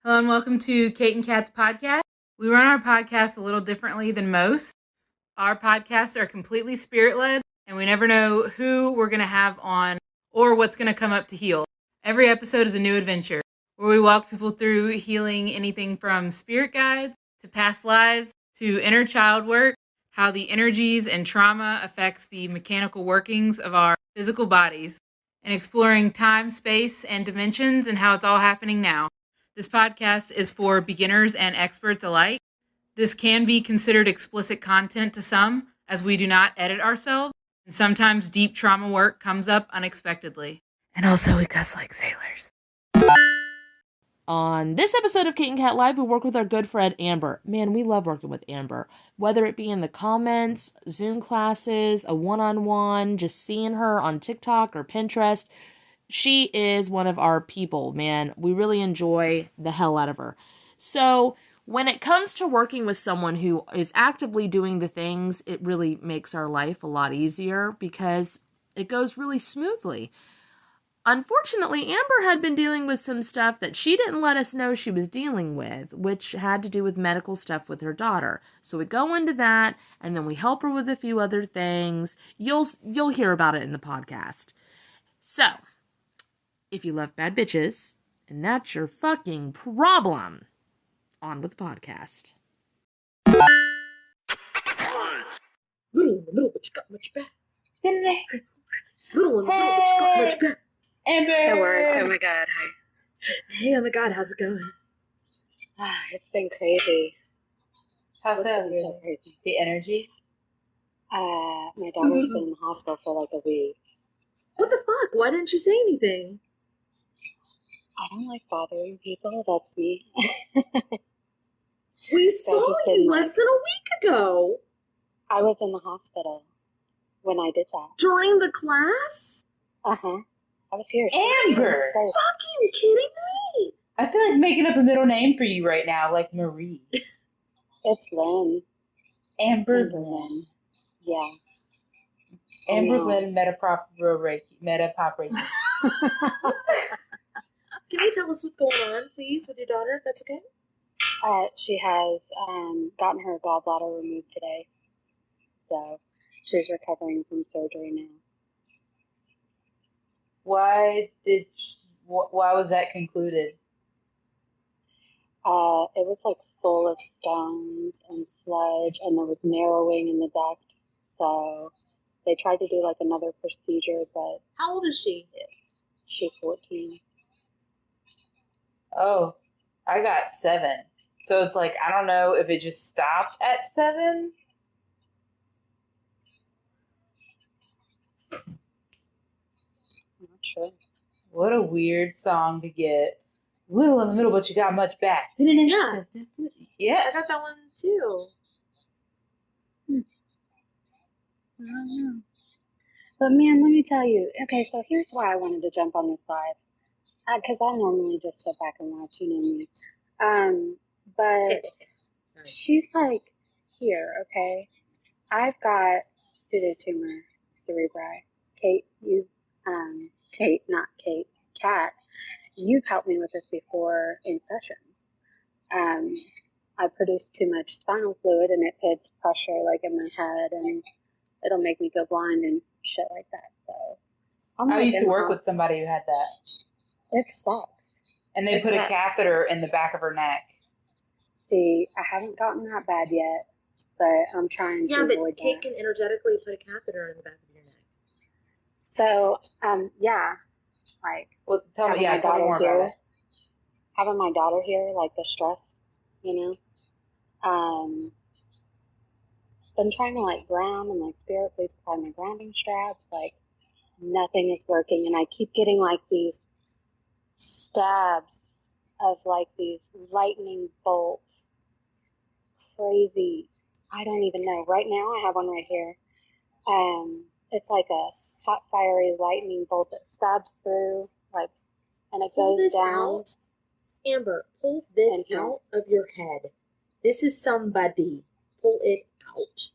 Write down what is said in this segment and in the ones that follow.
Hello and welcome to Kate and Kat's podcast. We run our podcast a little differently than most. Our podcasts are completely spirit-led, and we never know who we're going to have on or what's going to come up to heal. Every episode is a new adventure, where we walk people through healing anything from spirit guides to past lives to inner child work, how the energies and trauma affects the mechanical workings of our physical bodies, and exploring time, space, and dimensions and how it's all happening now. This podcast is for beginners and experts alike. This can be considered explicit content to some, as we do not edit ourselves, and sometimes deep trauma work comes up unexpectedly. And also, we cuss like sailors. On this episode of Kate and Kat Live, we work with our good friend Amber. Man, we love working with Amber. Whether it be in the comments, Zoom classes, a one-on-one, just seeing her on TikTok or Pinterest, she is one of our people, man. We really enjoy the hell out of her. So when it comes to working with someone who is actively doing the things, it really makes our life a lot easier because it goes really smoothly. Unfortunately, Amber had been dealing with some stuff that she didn't let us know she was dealing with, which had to do with medical stuff with her daughter. So we go into that, and then we help her with a few other things. You'll hear about it in the podcast. So, if you love bad bitches, and that's your fucking problem, on with the podcast. Little, but you got much back. Little, but you got much back. Amber! That works. Oh my god, hi. Hey, oh my god, how's it going? It's been crazy. How's It's that? been so crazy. The energy? My daughter's been in the hospital for like a week. What the fuck? Why didn't you say anything? I don't like bothering people, that's me. We saw just you been less than a week ago. I was in the hospital when I did that. During the class? Uh-huh. I was here. Amber! Fucking kidding me? I feel like making up a middle name for you right now, like Marie. It's Lynn. Amber Lynn. Yeah. Amber Lynn Metapop Reiki. Can you tell us what's going on, please, with your daughter, if that's okay? She has gotten her gallbladder removed today. So she's recovering from surgery now. Why was that concluded? It was like full of stones and sludge, and there was narrowing in the duct. So they tried to do like another procedure, but How old is she? she's 14. Oh, I got 7. So it's like, I don't know if it just stopped at 7. I'm not sure. What a weird song to get. Little in the middle, but you got much back. Yeah. Yeah. I got that one too. I don't know. But man, let me tell you. Okay, so here's why I wanted to jump on this live. Because I normally just sit back and watch, you know me. But she's like, here, okay? I've got pseudotumor cerebri. Kat, you've helped me with this before in sessions. I produce too much spinal fluid and it puts pressure like in my head and it'll make me go blind and shit like that. So I used to work with somebody who had that. It sucks. And they put a catheter in the back of her neck. See, I haven't gotten that bad yet, but I'm trying to avoid that. Yeah, but Kate can energetically put a catheter in the back of your neck. So, yeah, like, Well, tell me more about it. Having my daughter here, like the stress, you know. Been trying to like ground and like spirit, please provide my grounding straps. Like, nothing is working, and I keep getting like these stabs of like these lightning bolts. Crazy. I don't even know. Right now, I have one right here. It's like a hot, fiery lightning bolt that stabs through, like, and it goes down. Out. Amber, pull this out of your head. This is somebody. Pull it out.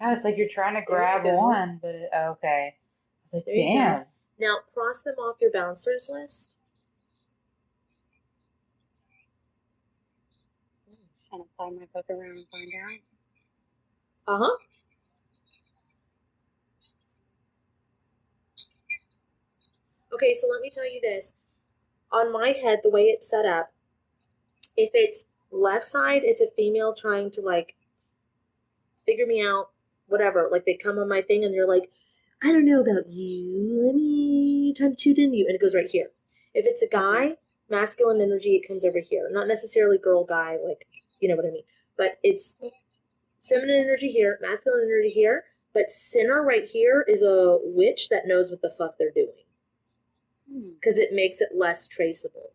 God, it's like you're trying to grab one, but okay. I was like, There you go. damn. Now, cross them off your bouncers list. Trying to find my book around and find out. Uh-huh. Okay, so let me tell you this. On my head, the way it's set up, if it's left side, it's a female trying to, like, figure me out, whatever. Like, they come on my thing and they're like, I don't know about you. Let me try to shoot into you. And it goes right here. If it's a guy, masculine energy, it comes over here. Not necessarily girl, guy, like, you know what I mean. But it's feminine energy here, masculine energy here. But center right here is a witch that knows what the fuck they're doing. Because it makes it less traceable.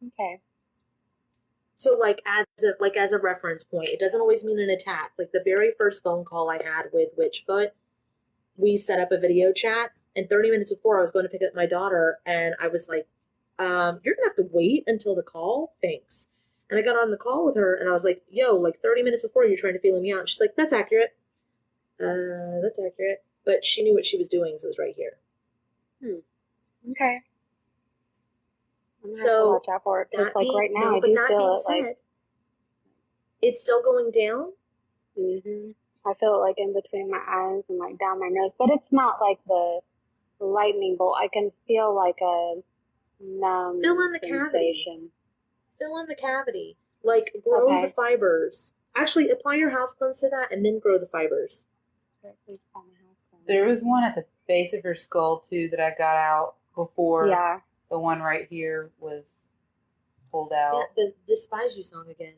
Okay. So as a reference point, it doesn't always mean an attack. Like the very first phone call I had with Witchfoot, we set up a video chat, and 30 minutes before I was going to pick up my daughter, and I was like, you're gonna have to wait until the call? Thanks. And I got on the call with her and I was like, yo, like 30 minutes before you're trying to feel me out. And she's like, that's accurate. That's accurate. But she knew what she was doing, so it was right here. Okay. I'm gonna have to So watch out for it because, like, right now, I but do that feel being it. said, Like, it's still going down. I feel it like in between my eyes and like down my nose, but it's not like the lightning bolt. I can feel like a numb Fill in the cavity. sensation. Fill in the cavity. Like, grow the fibers. Actually, apply your house cleanse to that and then grow the fibers. Please call my house cleanse. There was one at the base of her skull, too, that I got out before Yeah. the one right here was pulled out. Yeah, the Despise You song again.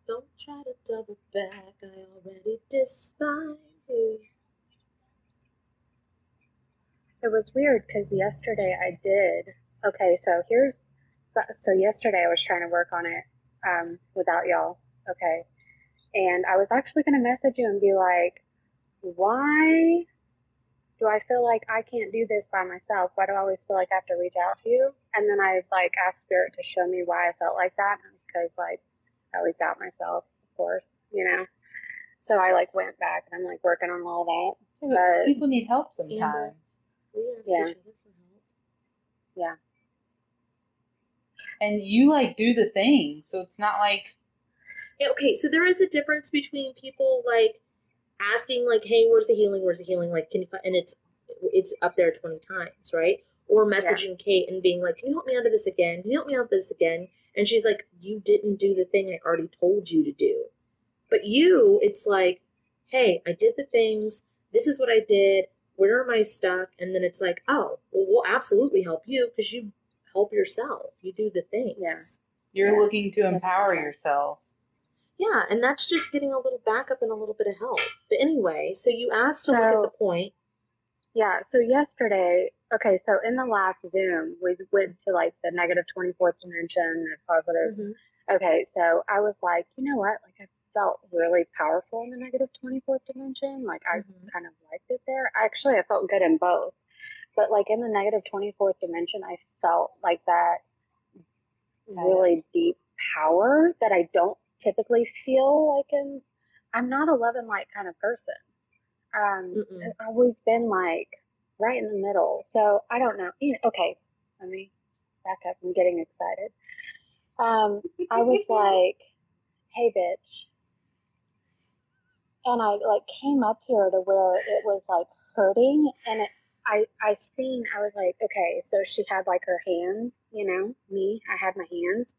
Don't try to double back, I already despise you. It was weird because yesterday I did. Okay, so yesterday I was trying to work on it without y'all. Okay. And I was actually going to message you and be like, why do I feel like I can't do this by myself? Why do I always feel like I have to reach out to you? And then I like asked Spirit to show me why I felt like that. And it was because like I always doubt myself, of course, you know. So I like went back and I'm like working on all that. But people need help sometimes. Amber, we ask Yeah. each other for help. Yeah. And you like do the thing, so it's not like. Yeah, okay, so there is a difference between people like asking like, hey, where's the healing? Where's the healing? Like, can you find, and it's up there 20 times, right? Or messaging Kate and being like, can you help me out of this again? Can you help me out of this again? And she's like, you didn't do the thing I already told you to do. But you, it's like, hey, I did the things. This is what I did. Where am I stuck? And then it's like, oh, well, we'll absolutely help you because you help yourself. You do the things. Yeah. You're looking to empower yourself. Yeah, and that's just getting a little backup and a little bit of help. But anyway, so you asked to look at the point. Yeah, so yesterday, okay, so in the last Zoom, we went to like the negative 24th dimension and positive. Mm-hmm. Okay, so I was like, you know what? Like I felt really powerful in the negative 24th dimension. Like I kind of liked it there. Actually, I felt good in both. But like in the negative 24th dimension, I felt like that really deep power that I don't typically feel like I'm not a love and light kind of person. I've always been like right in the middle. So I don't know. Okay, let me back up. I'm getting excited. I was like, hey, bitch. And I like came up here to where it was like hurting. And I was like, okay, so she had like her hands, you know, me, I had my hands.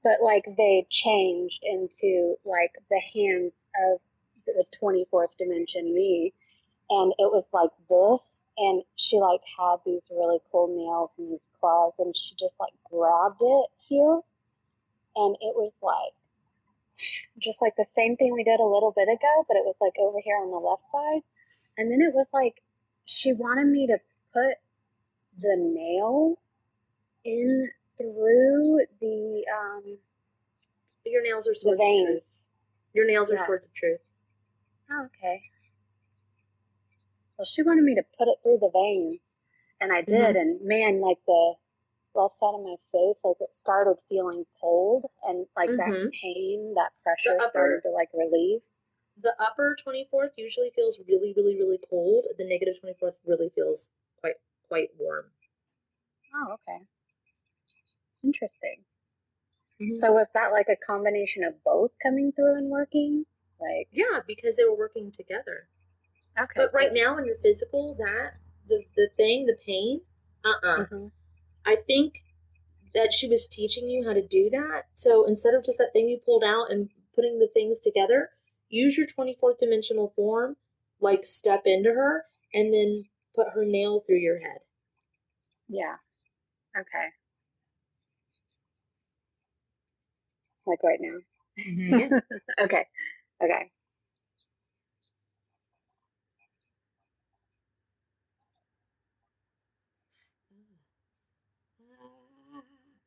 But like they changed into like the hands of the 24th dimension me. And it was like this, and she like had these really cool nails and these claws, and she just like grabbed it here, and it was like just like the same thing we did a little bit ago, but it was like over here on the left side. And then it was like she wanted me to put the nail in through the your nails are swords of truth. Your nails are swords of truth. Oh, okay. Well, she wanted me to put it through the veins, and I did. And man, like the left side of my face, like it started feeling cold, and like that pain, that pressure started to like relieve. The upper 24th usually feels really, really, really cold. The negative 24th really feels quite warm. Oh, okay. Interesting. Mm-hmm. So was that like a combination of both coming through and working? Like, yeah, because they were working together. Okay. But right now in your physical, the pain, mm-hmm. I think that she was teaching you how to do that. So instead of just that thing you pulled out and putting the things together, use your 24th dimensional form, like step into her and then put her nail through your head. Yeah. Okay. Like right now. Mm-hmm. Okay. Okay.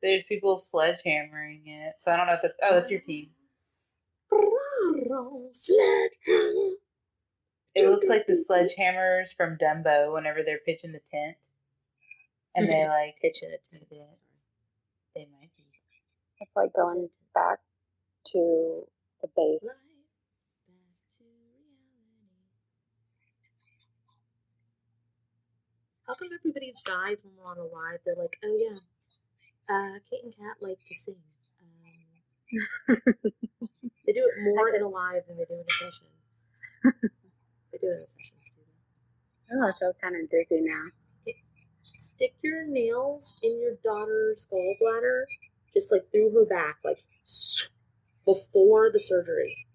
There's people sledgehammering it. So I don't know if that's... Oh, that's your team. It looks like the sledgehammers from Dumbo whenever they're pitching the tent. And they like... pitching a tent. They might be. It's like going back to the base. How come everybody's guys when we're on a live, they're like, oh yeah, Kate and Kat like to sing. They do it more in a live than they do in a session. They do it in a session too. Oh, I feel kind of dizzy now. Stick your nails in your daughter's gallbladder, just like through her back, like before the surgery.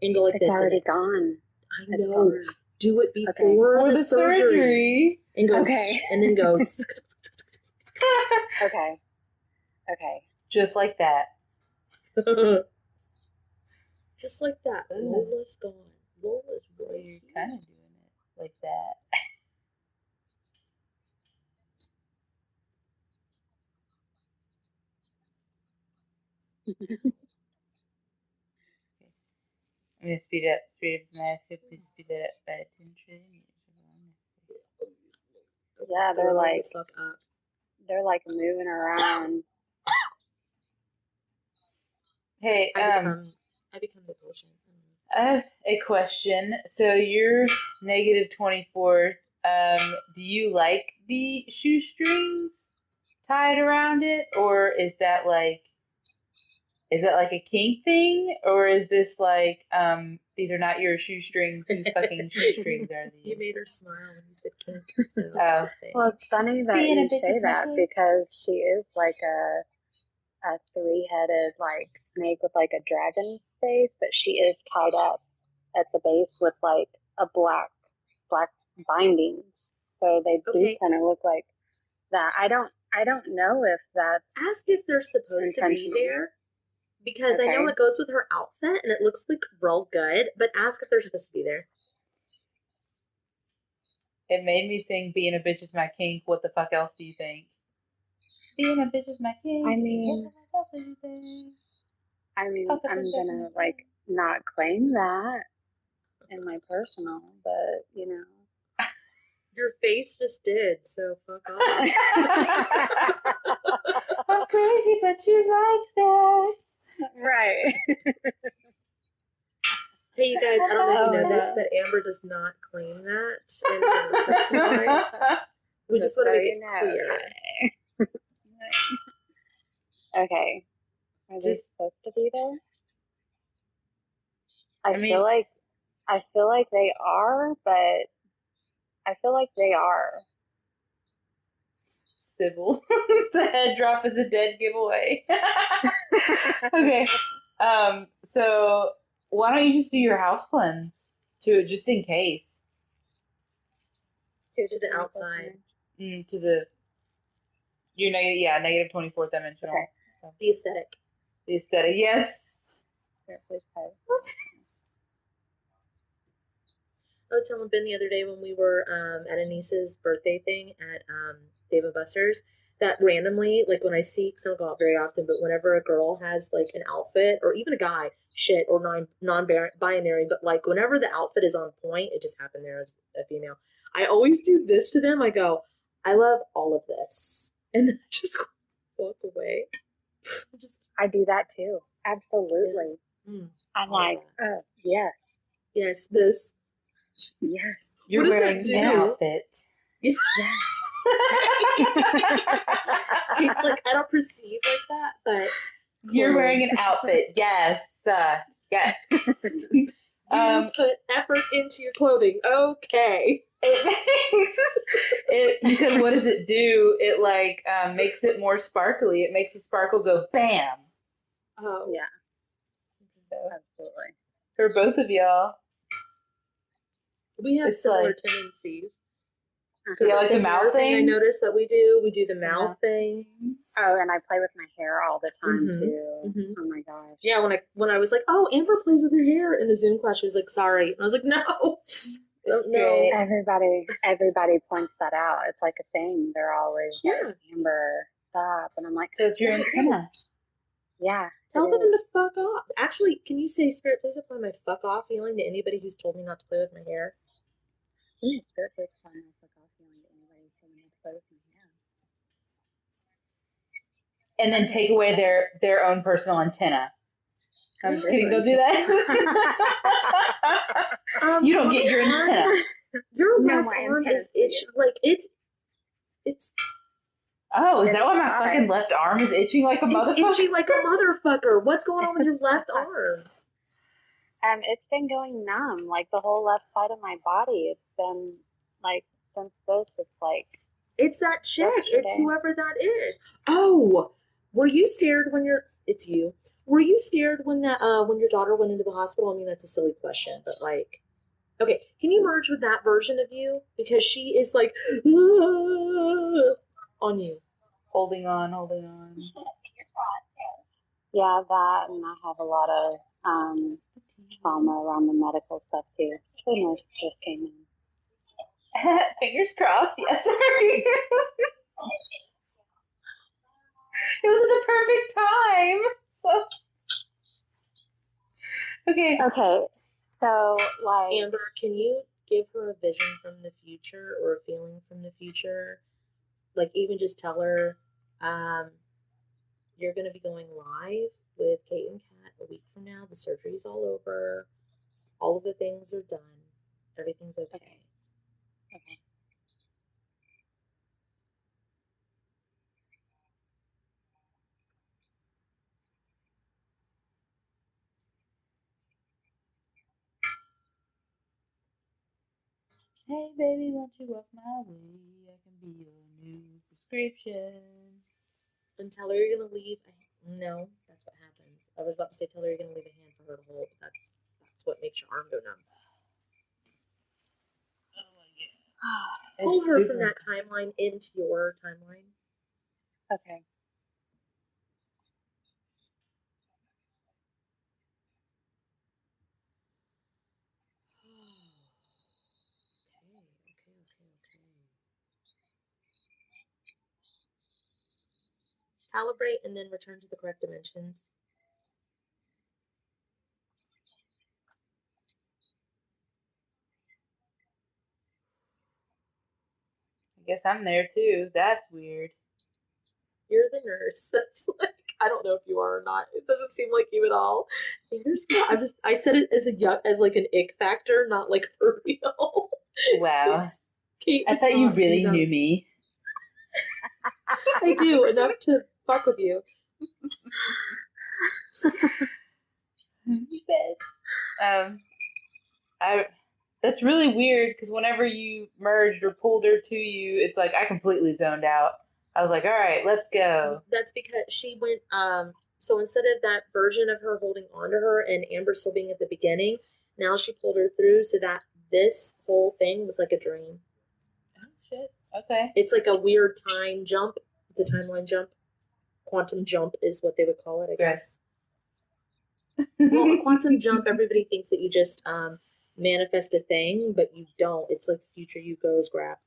And go like it's this. It's already gone. I know. Gone. Do it before the surgery. And go, okay. And then go. Okay. Okay. Just like that. Just like that. Lola's gone. Lola's right. You're kind of doing it like that. I'm going to speed up. Speed up is nice. Please speed that up by 10 trillion. Yeah, they're like moving around. Hey, I become the potion. I have a question. So you're negative 24. Do you like the shoestrings tied around it, or is that like a kink thing, or is this like these are not your shoestrings? Whose fucking shoestrings are these? You made her smile when you said kink. So well, it's funny that you say that because she is like a three-headed like snake with like a dragon face, but she is tied up at the base with like a black bindings, so they do kind of look like that. I don't know if that's ask if they're supposed to be there, because I know it goes with her outfit and it looks like real good, but ask if they're supposed to be there. It made me sing "Being a Bitch is My Kink." What the fuck else do you think? Being a bitch is my kink. I mean, I'm gonna like not claim that in my personal, but you know. Your face just did, so fuck off. I'm crazy, but you like that. Right. Hey, you guys, I don't know if you know this, but Amber does not claim that in her personal life. We just want to make it clear. Okay. Are they supposed to be there? I feel like they are, but I feel like they are. Sybil. The head drop is a dead giveaway. Okay. So why don't you just do your house cleanse just in case? To the outside. To the negative 24th dimensional. Okay. So. The aesthetic. The aesthetic, yes. Spirit, please pray. I was telling Ben the other day when we were at a niece's birthday thing at Dave & Buster's that randomly, like when I see, because I don't go out very often, but whenever a girl has like an outfit, or even a guy, or non-binary, but like whenever the outfit is on point, it just happened there as a female. I always do this to them. I go, I love all of this. And then I just walk away. I do that too. Absolutely. Yeah. I'm like, yes. Yes, this. Yes. You're What does that wearing do? an outfit. Yes. It's like, I don't perceive like that, but You're wearing an clothes. outfit. Yes. Yes. You put effort into your clothing. Okay. You said, what does it do? It like makes it more sparkly. It makes the sparkle go bam. Oh. Yeah, So absolutely. for both of y'all, We have It's similar like- tendencies. yeah, like the hair mouth thing I thing. noticed that we do the mouth thing. Oh, and I play with my hair all the time Mhm. too. Mhm. Oh my gosh. Yeah, when I was like, oh, Amber plays with her hair in the Zoom class, she was like, sorry. And I was like, no. It's No. great. Everybody points that out. It's like a thing. They're always Yeah. like, Amber, stop. And I'm like, So it's your Yeah, antenna. yeah. Tell it them is. to fuck off. Actually, can you say, Spirit, please apply my fuck off feeling to anybody who's told me not to play with my hair? Ooh, Spirit plays fun. I fuck off feeling to anybody who's telling me to play with my hair. And then take away their own personal antenna. I'm just kidding. Don't do that. You don't get your antenna. Your No, left my arm antenna's is itch. Like it's Oh, is It's that why my fine. fucking left arm is itching like a motherfucker? itchy like a motherfucker. What's going on with your left arm? It's been going numb, like the whole left side of my body. It's been like since this. It's like It's that chick. It's Yesterday. whoever that is. Oh, were you scared when it's you? Were you scared when when your daughter went into the hospital? I mean, that's a silly question, but like, okay, can you merge with that version of you because she is like on you. Holding on. yeah, that, and I have a lot of trauma around the medical stuff too. The nurse just came in. Fingers crossed. Yes, sorry. It was the perfect time. So okay. Okay, so like Amber, can you give her a vision from the future or a feeling from the future? Like even just tell her, you're gonna be going live with Kate and Kat a week from now. The surgery's all over. All of the things are done. Everything's okay. Okay. Hey baby, won't you walk my way? I can be your new prescription. And tell her you're gonna leave. No, that's what happens. I was about to say tell her you're gonna leave a hand for her to hold. That's what makes your arm go numb. Pull her from that timeline into your timeline. okay. Calibrate and then return to the correct dimensions. I guess I'm there too. That's weird. You're the nurse. That's like, I don't know if you are or not. It doesn't seem like you at all. Fingers crossed. I said it as like an ick factor, not like for real. Wow. Kate, I thought you really knew me. I do enough to fuck with you. You bitch. That's really weird because whenever you merged or pulled her to you, it's like I completely zoned out. I was like, all right, let's go. That's because she went, so instead of that version of her holding on to her and Amber still being at the beginning, now she pulled her through so that this whole thing was like a dream. Oh, shit. Okay. It's like a weird time jump. It's a timeline jump. Quantum jump is what they would call it, I guess. Well, a quantum jump, everybody thinks that you just manifest a thing, but you don't. It's like future you goes back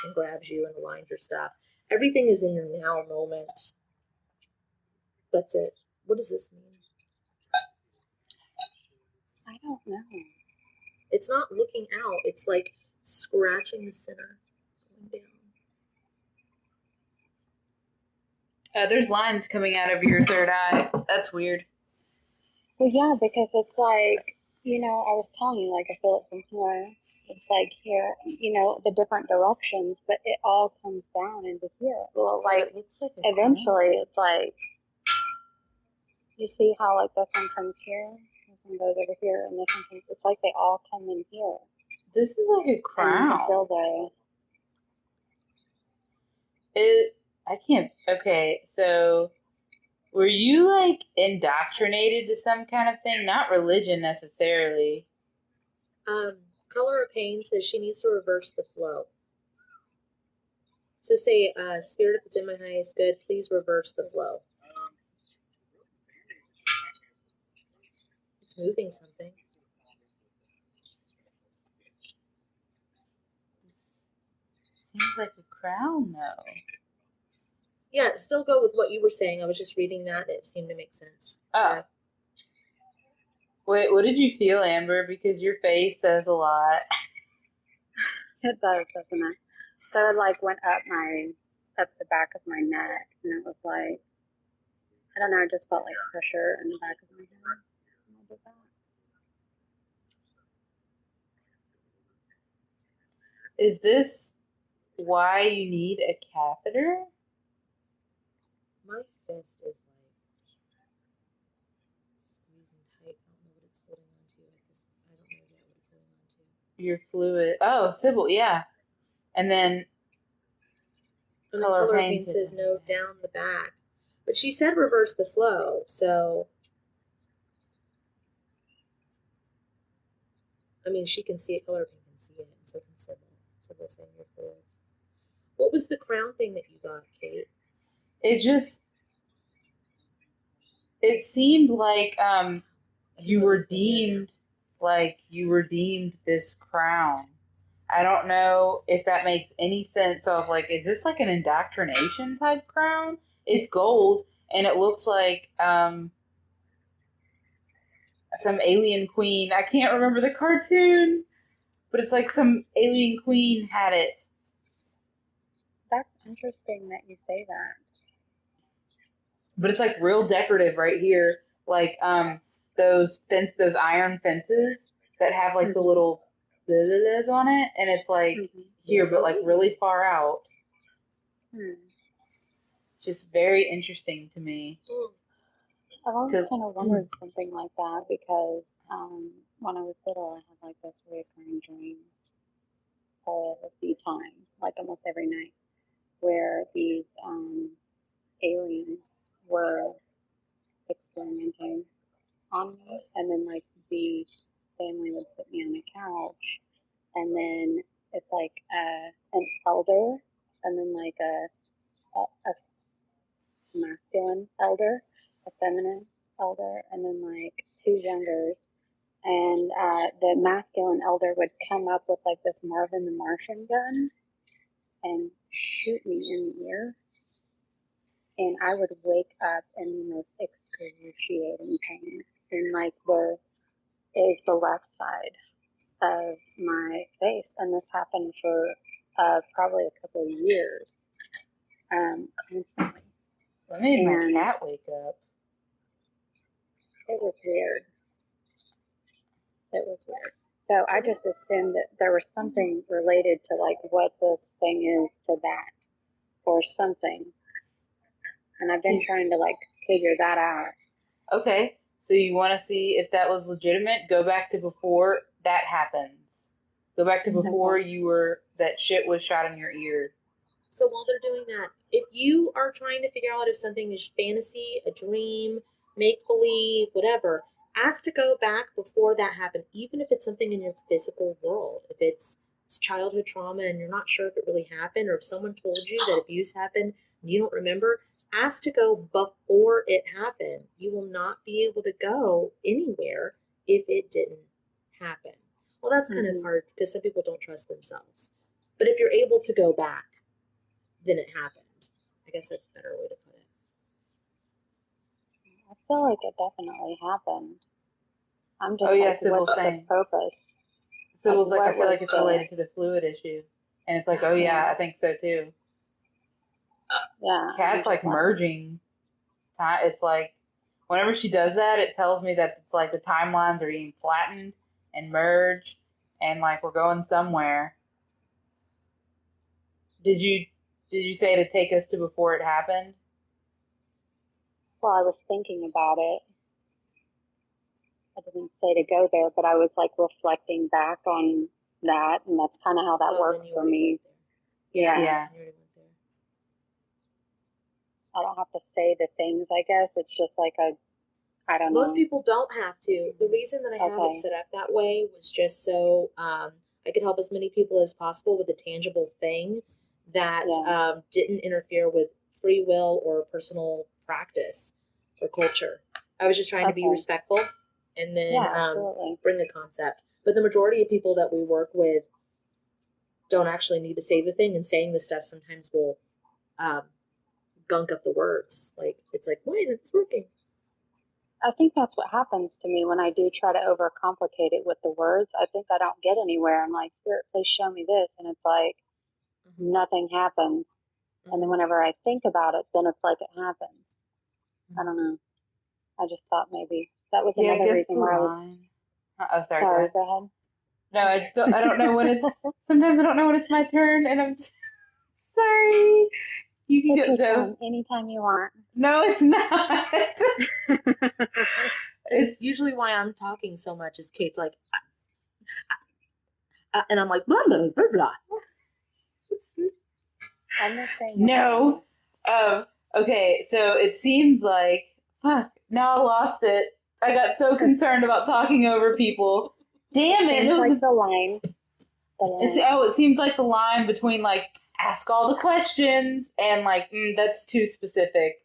and grabs you and aligns your stuff. Everything is in your now moment. That's it. What does this mean? I don't know. It's not looking out. It's like scratching the center. Going down. There's lines coming out of your third eye. That's weird. Well, yeah, because it's like I was telling you, like, I feel it from here. It's like here, the different directions, but it all comes down into here. Well, But like, it looks like a eventually, it's like, you see how, like, this one comes here, this one goes over here, and this one comes, it's like they all come in here. This is like a And you can feel crown. I can't. Okay, so were you like indoctrinated to some kind of thing? Not religion necessarily. Color of Pain says she needs to reverse the flow. So say, Spirit, if it's in my highest good, please reverse the flow. It's moving something. This seems like a crown, though. Yeah, still go with what you were saying. I was just reading that, and it seemed to make sense. Oh. Wait, what did you feel, Amber? Because your face says a lot. It does, doesn't it? So it like went up the back of my neck, and it was like, I don't know, I just felt like pressure in the back of my head. And I did that. Is this why you need a catheter? My fist is like squeezing tight. I don't know what it's holding on to. I don't know yet what it's holding on to. Your fluid. Oh, Sybil, yeah. And then Color Pain says no, down the back. But she said reverse the flow, so I mean she can see it, Color Pain can see it, and so can Sybil. Sybil saying your fluids. What was the crown thing that you got, Kate? It seemed like you were deemed this crown. I don't know if that makes any sense. So I was like, is this like an indoctrination type crown? It's gold and it looks like some alien queen. I can't remember the cartoon, but it's like some alien queen had it. That's interesting that you say that. But it's like real decorative right here, like those iron fences that have like the little blah on it, and it's like here, but like really far out. Just very interesting to me. I've always kind of wondered something like that because when I was little, I had like this recurring dream all the time, like almost every night, where these aliens were experimenting on me, and then like the family would put me on a couch, and then it's like an elder, and then like a masculine elder, a feminine elder, and then like two genders. And the masculine elder would come up with like this Marvin the Martian gun and shoot me in the ear. And I would wake up in the most excruciating pain. And like is the left side of my face. And this happened for probably a couple of years, constantly. That made my cat wake up. It was weird. So I just assumed that there was something related to like what this thing is to that or something. And I've been trying to like figure that out. Okay. So you want to see if that was legitimate? Go back to before that happens. Go back to before that shit was shot in your ear. So while they're doing that, if you are trying to figure out if something is fantasy, a dream, make-believe, whatever, ask to go back before that happened, even if it's something in your physical world. If it's childhood trauma and you're not sure if it really happened, or if someone told you that abuse happened and you don't remember, ask to go before it happened. You will not be able to go anywhere if it didn't happen. Well, that's kind of hard because some people don't trust themselves. But if you're able to go back, then it happened. I guess that's a better way to put it. I feel like it definitely happened. I'm just what's the purpose? Sybil's like, I feel like it's related to the fluid issue. And it's like, oh yeah, I think so too. Yeah. Cat's like merging. It's like whenever she does that, it tells me that it's like the timelines are being flattened and merged, and like we're going somewhere. Did you say to take us to before it happened? Well, I was thinking about it. I didn't say to go there, but I was like reflecting back on that, and that's kind of how that works for me. Yeah. Yeah. I don't have to say the things, I guess. It's just like I don't know. Most people don't have to. The reason that I have it set up that way was just so I could help as many people as possible with a tangible thing that didn't interfere with free will or personal practice or culture. I was just trying to be respectful and then bring the concept. But the majority of people that we work with don't actually need to say the thing, and saying the stuff sometimes will gunk up the words. Like, it's like, why isn't this working? I think that's what happens to me when I do try to overcomplicate it with the words. I think I don't get anywhere. I'm like, Spirit, please show me this. And it's like, nothing happens. And then whenever I think about it, then it's like it happens. I don't know. I just thought maybe that was another reason why I was. Oh, sorry. Sorry, go ahead. No, I don't know when it's. Sometimes I don't know when it's my turn, and I'm sorry. You can It's go. your turn anytime you want. No, it's not. It's usually why I'm talking so much. Is Kate's like, and I'm like, blah blah blah blah. I'm not saying no. Okay, so it seems like fuck. Now I lost it. I got so concerned about talking over people. Damn it! It was like the line. It seems like the line between like ask all the questions and like that's too specific.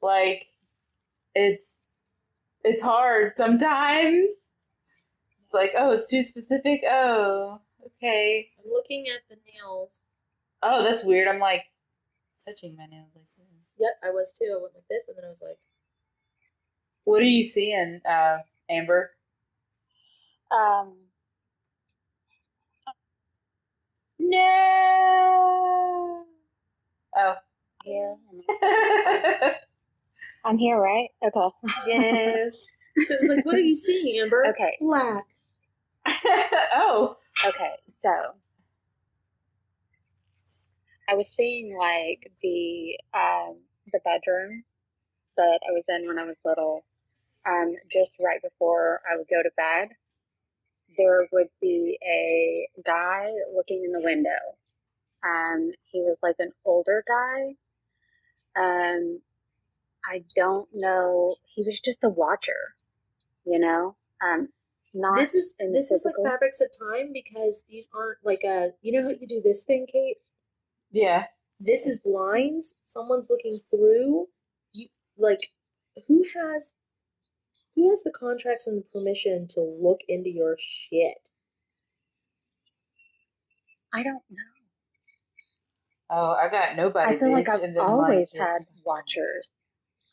Like it's hard sometimes. It's like, oh, it's too specific. Oh, okay. I'm looking at the nails. Oh, that's weird. I'm like touching my nails like this. Yep, I was too. I went like this, and then I was like, what are you seeing, Amber? No. Oh. Here. I'm here, right? Okay. Yes. So it's like, what are you seeing, Amber? Okay. Black. Oh. Okay, so I was seeing like the bedroom that I was in when I was little. Just right before I would go to bed, there would be a guy looking in the window. He was like an older guy. I don't know. He was just a watcher, you know. Not this is like fabrics of time, because these aren't like you know how you do this thing, Kate? Yeah. This is blinds. Someone's looking through. You like who has the contracts and the permission to look into your shit? I don't know. Oh, I got nobody. I feel like I've always had watchers.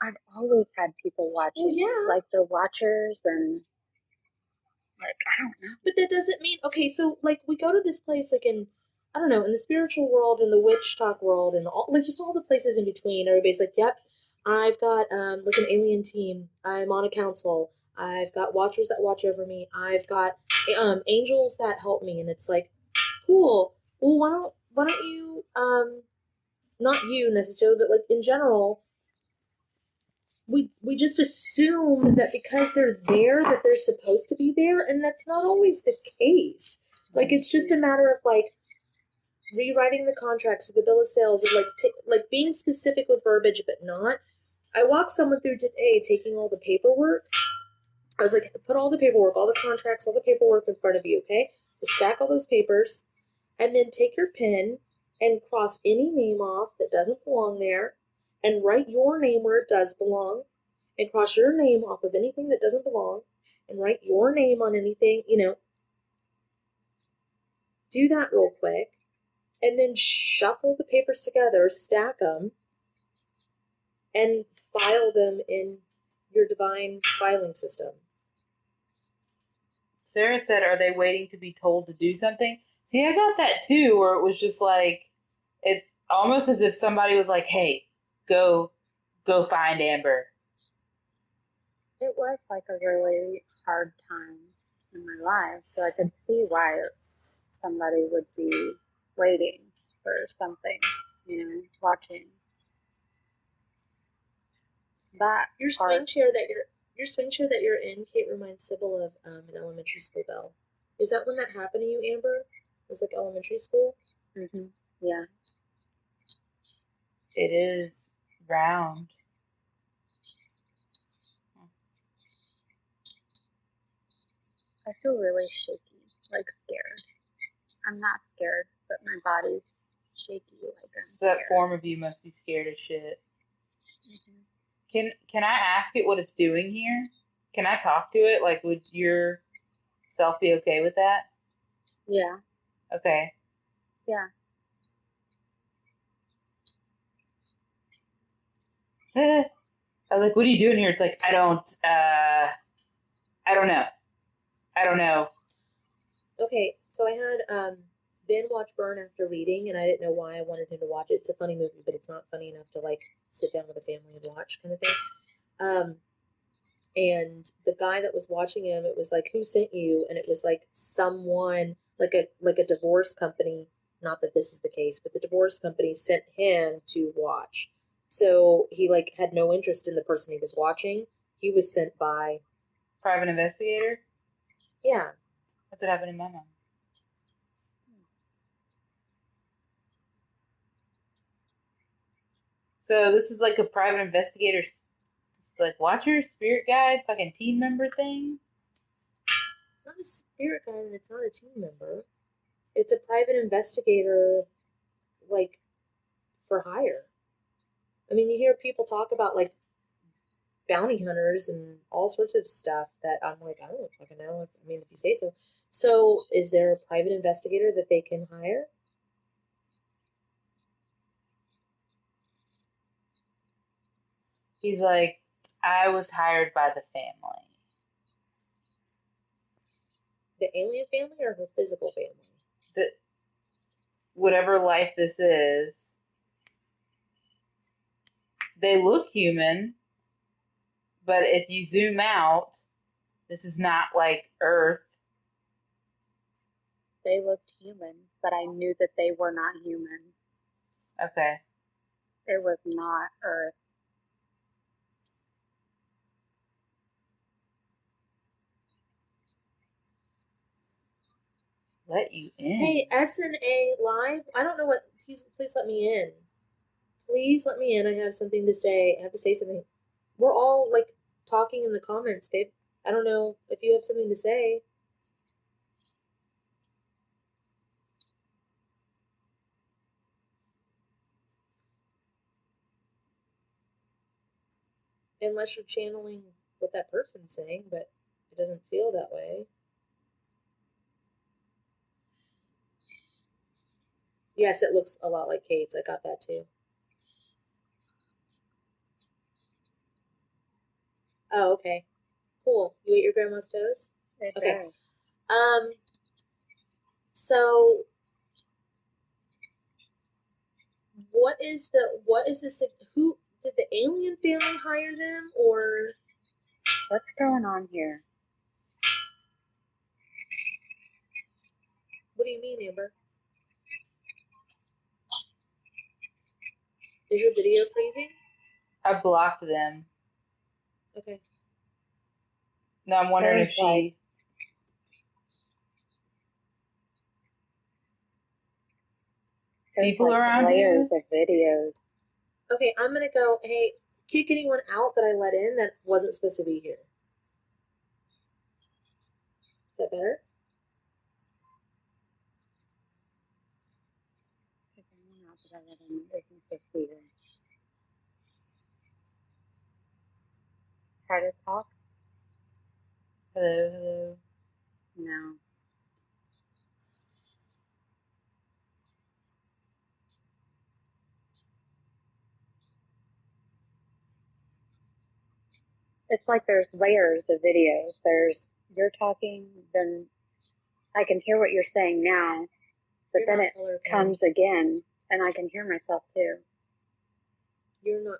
I've always had people watching. Well, yeah. Like the watchers and like, I don't know. But that doesn't mean, okay, so like we go to this place like in, I don't know, in the spiritual world, in the witch talk world, and all like just all the places in between. Everybody's like, yep, I've got like an alien team. I'm on a council. I've got watchers that watch over me. I've got angels that help me. And it's like, cool. Well, why don't you not you necessarily, but like in general, we just assume that because they're there that they're supposed to be there, and that's not always the case. Like, it's just a matter of like rewriting the contracts or the bill of sales, or like being specific with verbiage but not. I walked someone through today taking all the paperwork. I was like, put all the paperwork, all the contracts, all the paperwork in front of you, okay? So stack all those papers, and then take your pen and cross any name off that doesn't belong there, and write your name where it does belong, and cross your name off of anything that doesn't belong, and write your name on anything, you know. Do that real quick, and then shuffle the papers together, stack them, and file them in your divine filing system. Sarah said, are they waiting to be told to do something? See, I got that too, where it was just like, it's almost as if somebody was like, hey, go find Amber. it was like a really hard time in my life. So I could see why somebody would be waiting for something, watching that Your part. your swing chair that you're in, Kate, reminds Sybil of an elementary school bell. Is that when that happened to you, Amber? It was like elementary school? Mm-hmm. Yeah. It is round. I feel really shaky, like scared. I'm not scared, but my body's shaky, like I'm So that scared. form of you must be scared as shit. Mm-hmm. Can I ask it what it's doing here? Can I talk to it? Like, would your self be okay with that? Yeah. Okay. Yeah. I was like, what are you doing here? It's like, I don't know. I don't know. Okay, so I had Ben watch Burn after reading, and I didn't know why I wanted him to watch it. It's a funny movie, but it's not funny enough to like sit down with a family and watch kind of thing. And the guy that was watching him, it was like, who sent you? And it was like someone, like a divorce company. Not that this is the case, but the divorce company sent him to watch. So he like had no interest in the person he was watching. He was sent by, Private investigator? yeah. That's what happened in my mom. So this is like a private investigator, like watcher, spirit guide, fucking team member thing? It's not a spirit guide and it's not a team member. It's a private investigator, like, for hire. I mean, you hear people talk about like bounty hunters and all sorts of stuff that I'm like, I don't fucking know. I mean, if you say so. So, is there a private investigator that they can hire? He's like, I was hired by the family. The alien family or her physical family? The, whatever life this is, they look human, but if you zoom out, this is not like Earth. They looked human, but I knew that they were not human. Okay. It was not Earth. Let you in. Hey, SNA Live? I don't know what. Please let me in. Please let me in. I have something to say. I have to say something. We're all like talking in the comments, babe. I don't know if you have something to say. Unless you're channeling what that person's saying, but it doesn't feel that way. Yes, it looks a lot like Kate's. I got that too. Oh, okay. Cool. You ate your grandma's toes? It Okay. does. So what is this, who did the alien family hire them, or What's going on here? what do you mean, Amber? Is your video freezing? I blocked them. Okay. No, I'm wondering There's if she. There's People like around layers you? of videos. Okay, I'm gonna go, hey, kick anyone out that I let in that wasn't supposed to be here. Is that better? Try to talk? Hello, hello. No. It's like there's layers of videos. You're talking, then I can hear what you're saying now, but You're then not it colorblind. comes again, and I can hear myself too. You're not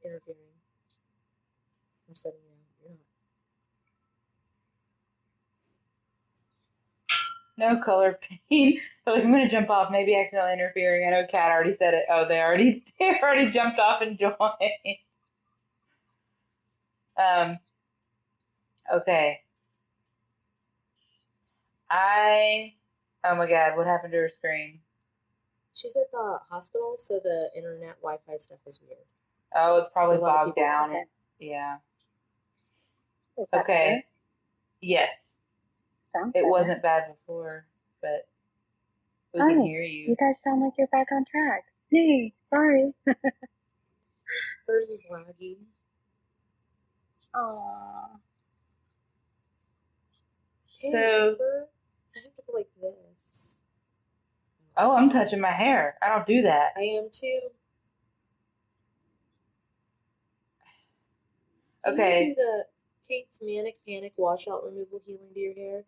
interfering. I'm setting you No color pain. Like, I'm gonna jump off, maybe accidentally interfering. I know Kat already said it. Oh, they already jumped off and joined. Okay. Oh my God, what happened to her screen? She's at the hospital, so the internet Wi-Fi stuff is weird. Oh, it's probably So a lot of bogged people- down. Okay. Yeah. Is that Okay. better? Yes. Sounds It better. wasn't bad before, but we can hear you. You guys sound like you're back on track. Yay, sorry. Hers is laggy. Aww. Hey, So, Amber, I have to go like this. oh, I'm touching my hair. I don't do that. I am too. Can Okay. you do the Kate's Manic Panic washout removal healing to your hair?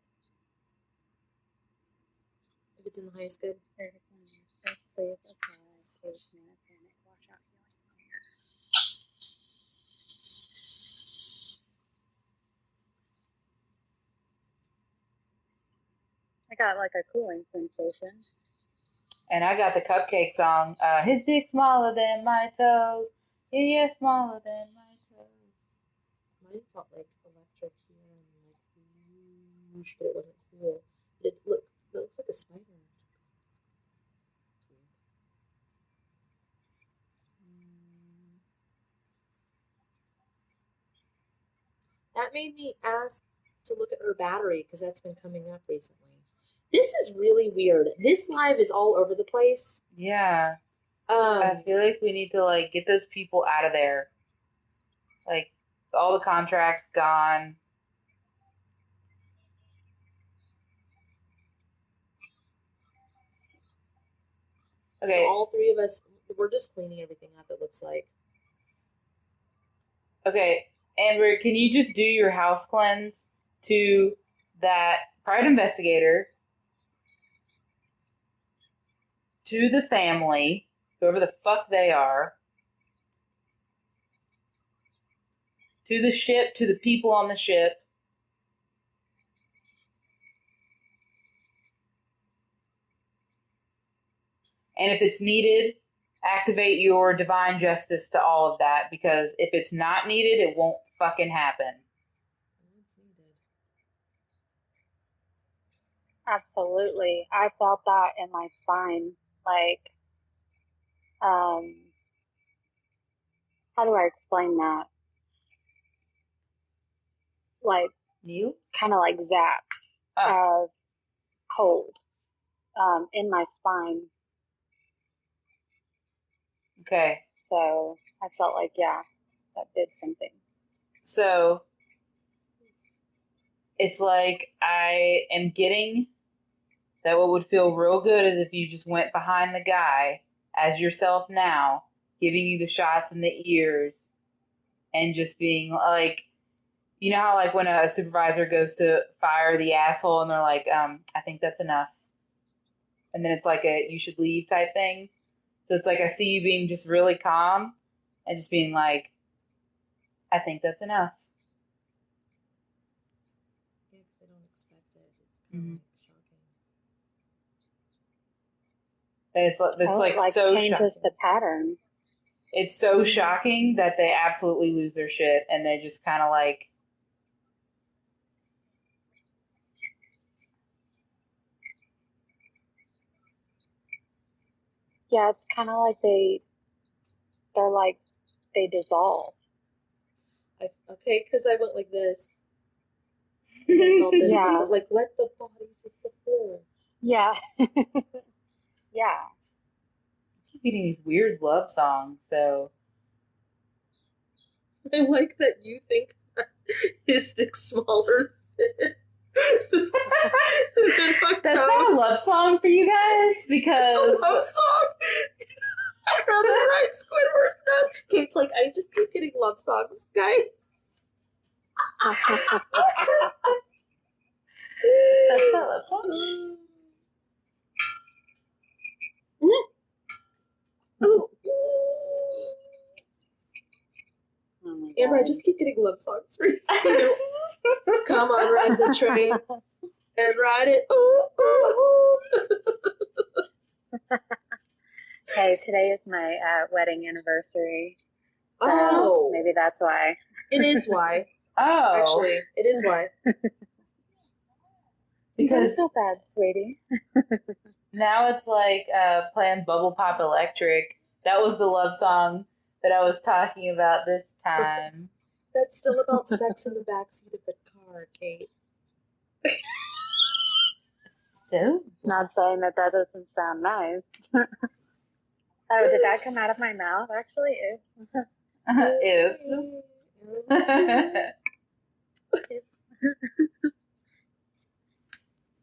If it's in the highest good. Please apply Kate's Manic Panic washout healing. I got like a cooling sensation. And I got the cupcake song. His dick smaller than my toes. Yeah, smaller than my toes. Mine felt like electric here and like whoosh, but it wasn't cool. But it looks like a spider. That made me ask to look at her battery because that's been coming up recently. This is really weird. This live is all over the place. Yeah. I feel like we need to like get those people out of there. Like all the contracts gone. Okay. So all three of us, we're just cleaning everything up, it looks like. Okay, Amber, can you just do your house cleanse to that private investigator, to the family, whoever the fuck they are, to the ship, to the people on the ship, and if it's needed, activate your divine justice to all of that, because if it's not needed, it won't fucking happen. Absolutely. I felt that in my spine. Like, how do I explain that? Like, Neil? kind of like zaps of cold in my spine. Okay. So I felt like, yeah, that did something. So it's like I am getting that what would feel real good is if you just went behind the guy as yourself now, giving you the shots in the ears and just being like, you know how like when a supervisor goes to fire the asshole and they're like, I think that's enough. And then it's like a you should leave type thing. So it's like I see you being just really calm and just being like, I think that's enough. Yeah, because they don't expect it. It's kind of shocking. And it's like so changes shocking. the pattern. It's so shocking that they absolutely lose their shit and they just kind of like. Yeah, it's kind of like they're like, they dissolve. Okay, because I went like this. And I felt them, Yeah. like, let the bodies hit the floor. Yeah. Yeah. I keep getting these weird love songs, so. I like that you think his dick's smaller than That's not a love song for you guys because it's a love song. I'd rather write Squidward's nose. Kate's like, I just keep getting love songs, guys. That's not a love song. Oh Amber, I just keep getting love songs for you. Come on, ride the train and ride it. Ooh, ooh, Hey, today is my wedding anniversary. So Oh. maybe that's why. It is why. Oh, Actually, it is why. because Don't feel bad, sweetie. now it's like playing Bubble Pop Electric. That was the love song that I was talking about this time. That's still about sex in the backseat of the car, Kate. So Not saying that doesn't sound nice. Oh, did that come out of my mouth? Actually, oops. oops. You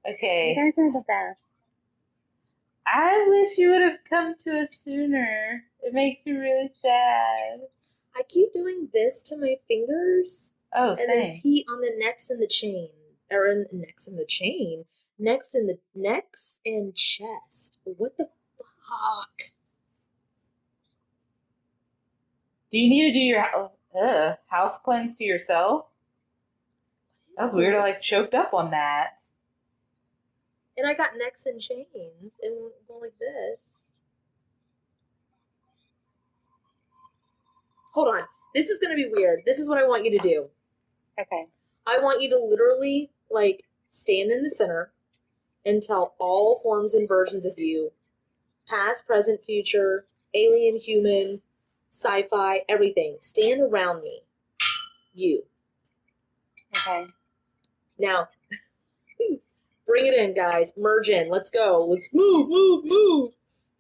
Okay. guys are the best. I wish you would have come to us sooner. It makes me really sad. I keep doing this to my fingers, Oh, and there's same. heat on the necks and the chain, or in the necks and the chain, necks and the necks and chest. What the fuck? Do you need to do your house cleanse to yourself? That was weird. I like choked up on that. And I got necks and chains, and go like this. Hold on. This is gonna be weird. This is what I want you to do. Okay. I want you to literally like stand in the center and tell all forms and versions of you, past, present, future, alien, human, sci-fi, everything. Stand around me. You. Okay. Now, bring it in, guys. Merge in. Let's go. Let's move, move, move.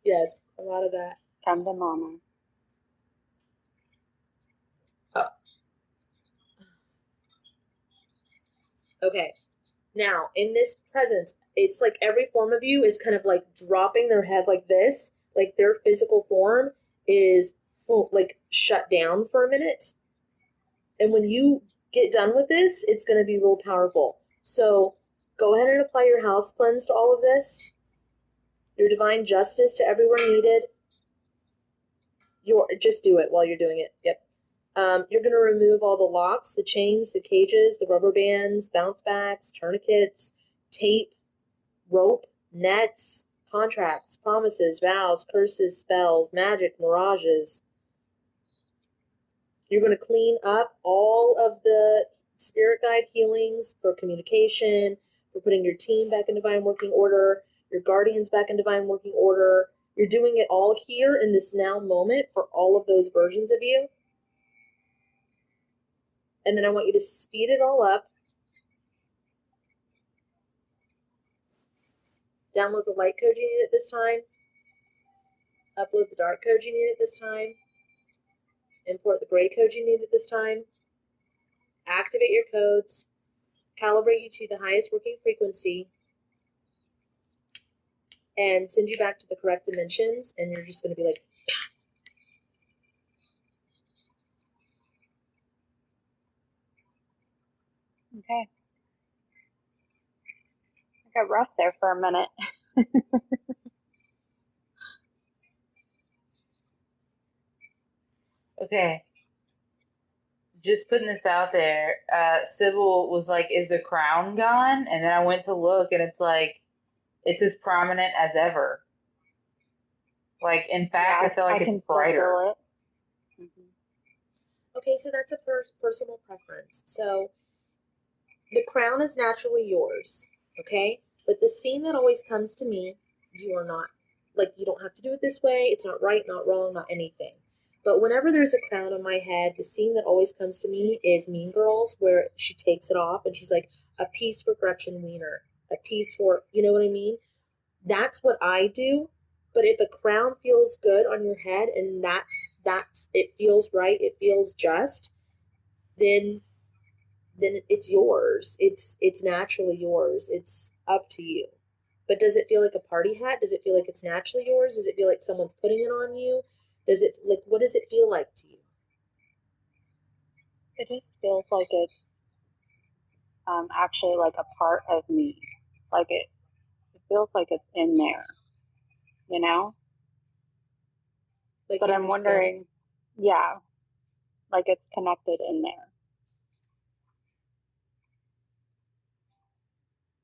Yes, a lot of that. Come to mama. Okay. Now, in this presence, it's like every form of you is kind of like dropping their head like this, like their physical form is full, like shut down for a minute. And when you get done with this, it's going to be real powerful. So go ahead and apply your house cleanse to all of this, your divine justice to everywhere needed. Just do it while you're doing it. Yep. You're going to remove all the locks, the chains, the cages, the rubber bands, bounce backs, tourniquets, tape, rope, nets, contracts, promises, vows, curses, spells, magic, mirages. You're going to clean up all of the spirit guide healings for communication, for putting your team back in divine working order, your guardians back in divine working order. You're doing it all here in this now moment for all of those versions of you. And then I want you to speed it all up. Download the light code you need at this time. Upload the dark code you need at this time. Import the gray code you need at this time. Activate your codes. Calibrate you to the highest working frequency. And send you back to the correct dimensions. And you're just going to be like, Okay. I got rough there for a minute. Okay. Just putting this out there. Sybil was like, "Is the crown gone?" And then I went to look, and it's like, it's as prominent as ever. Like, in fact, Yeah, I feel like I can it's still brighter. feel it. okay, so that's a personal preference. So the crown is naturally yours, okay? But the scene that always comes to me, you are not, like, you don't have to do it this way. It's not right, not wrong, not anything. But whenever there's a crown on my head, the scene that always comes to me is Mean Girls, where she takes it off and she's like, a piece for Gretchen Wiener, a piece for, you know what I mean? That's what I do. But if a crown feels good on your head and that's it feels right, it feels just, then it's yours. It's naturally yours. It's up to you. But does it feel like a party hat? Does it feel like it's naturally yours? Does it feel like someone's putting it on you? Does it like what does it feel like to you? It just feels like it's actually like a part of me. Like it feels like it's in there, you know? Like But in I'm your wondering, yeah, like it's connected in there.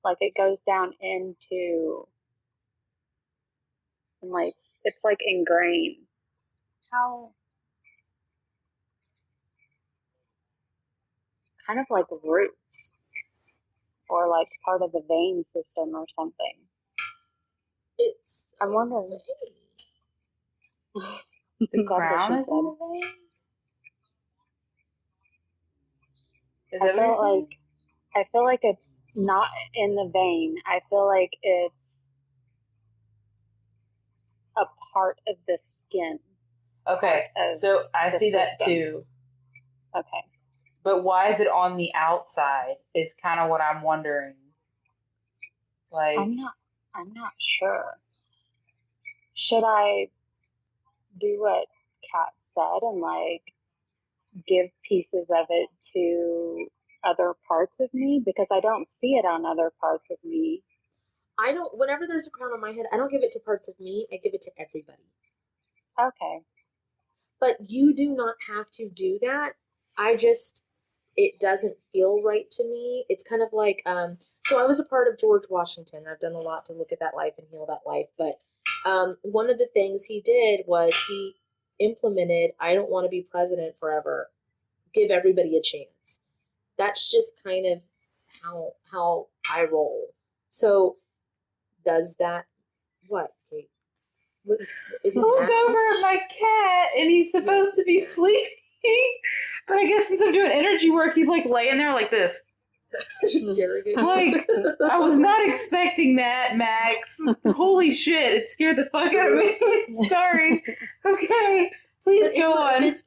Like it goes down into and like it's like ingrained. How kind of like roots or like part of the vein system or something. It's I'm wondering. The That's what crown she is in said. the vein? Is I that what you're saying? feel like it's not in the vein. I feel like it's a part of the skin. Okay, so I see that too. Okay. But why is it on the outside is kind of what I'm wondering. Like, I'm not sure. Should I do what Kat said and like give pieces of it to other parts of me? Because I don't see it on other parts of me. I don't, whenever there's a crown on my head, I don't give it to parts of me, I give it to everybody. Okay. But you do not have to do that. It doesn't feel right to me. It's kind of like, so I was a part of George Washington. I've done a lot to look at that life and heal that life. But one of the things he did was he implemented, I don't want to be president forever. Give everybody a chance. That's just kind of how I roll. So does that, what, Kate? Is it look that? over at my cat, and he's supposed to be sleeping. But I guess since I'm doing energy work, he's like laying there like this. Just staring at Like, I was not expecting that, Max. Holy shit, it scared the fuck out of me. Sorry. Okay, please go on. If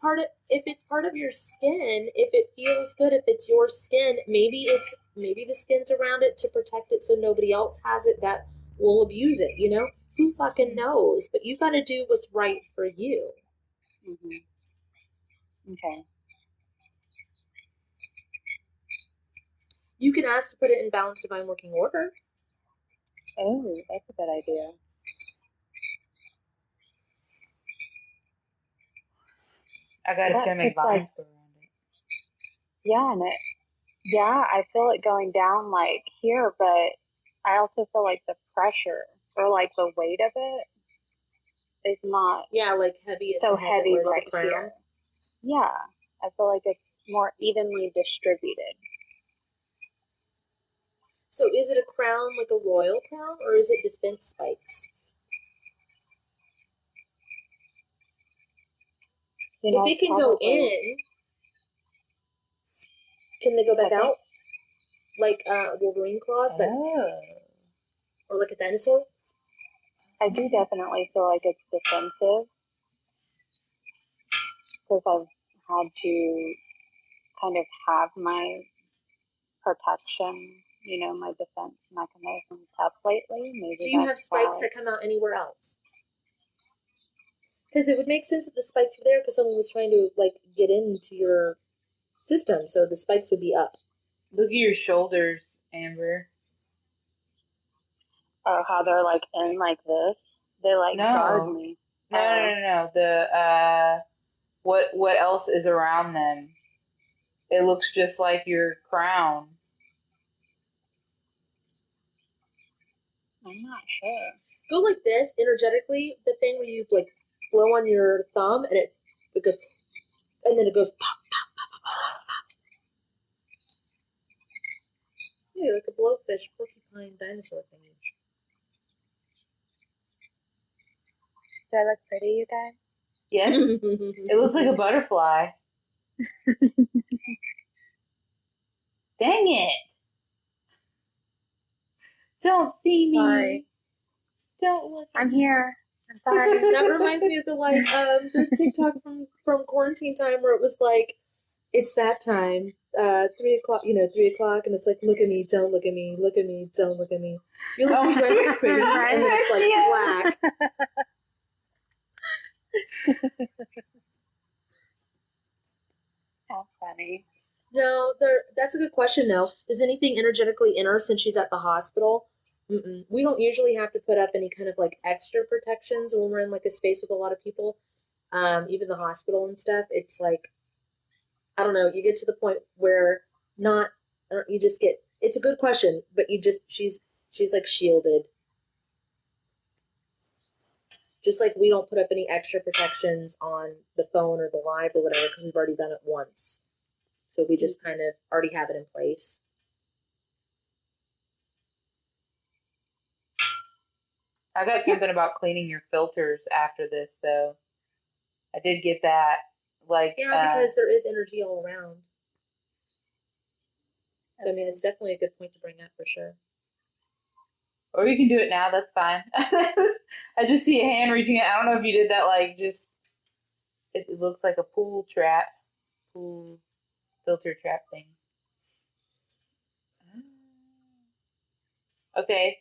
it's part of your skin, if it feels good, if it's your skin, maybe the skin's around it to protect it so nobody else has it that will abuse it, you know? Who fucking knows? But you gotta do what's right for you. Mm-hmm. Okay. You can ask to put it in balanced divine working order. Oh, that's a good idea. I got it's gonna make vines go around it. Yeah, I feel it going down like here, but I also feel like the pressure or like the weight of it is not like heavy so heavy right the crown. here. Yeah, I feel like it's more evenly distributed. So is it a crown like a royal crown, or is it defense spikes? You know, if it can go in, can they go back out? Like Wolverine claws, but or like a dinosaur? I do definitely feel like it's defensive because I've had to kind of have my protection, my defense mechanisms up lately. Maybe do you have spikes that come out anywhere else? Because it would make sense that the spikes were there because someone was trying to like get into your system, so the spikes would be up. Look at your shoulders, Amber. Oh, how they're like in like this? They like guard me. No. What else is around them? It looks just like your crown. I'm not sure. Go like this energetically. The thing where you like blow on your thumb and it goes, and then it goes pop, pop, pop, pop, pop, pop. Yeah, like a blowfish, porcupine, dinosaur thingy. Do I look pretty, you guys? Yes. It looks like a butterfly. Dang it. Don't see me. Sorry. Don't look at I'm here. I'm sorry. That reminds me of the TikTok from quarantine time where it was like, it's that time, 3 o'clock, 3 o'clock, and it's like, look at me, don't look at me, look at me, don't look at me. You look really pretty, and then it's like black. How funny. No, that's a good question, though. Does anything energetically enter since she's at the hospital? Mm-mm. We don't usually have to put up any kind of like extra protections when we're in like a space with a lot of people. Even the hospital and stuff. It's like, I don't know. You get to the point where you just get. It's a good question, but she's like shielded. Just like we don't put up any extra protections on the phone or the live or whatever because we've already done it once. So we just kind of already have it in place. I got something about cleaning your filters after this, though. I did get that. Like, Yeah, because there is energy all around. So, I mean, it's definitely a good point to bring up for sure. or you can do it now. That's fine. I just see a hand reaching out. I don't know if you did that. Like, just it looks like a pool filter trap thing. Okay,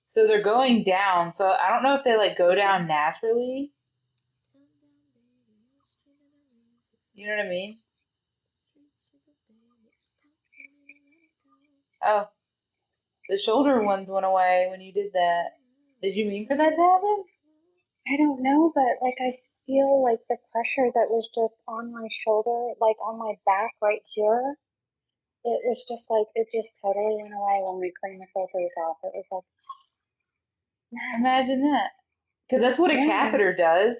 so they're going down. So I don't know if they like go down naturally. You know what I mean? Oh, the shoulder ones went away when you did that. Did you mean for that to happen? I don't know, but like I feel like the pressure that was just on my shoulder, like on my back right here, it was just like it just totally went away when we cleaned the filters off. It was like, yes. Imagine that. Because that's what a Yeah. catheter does.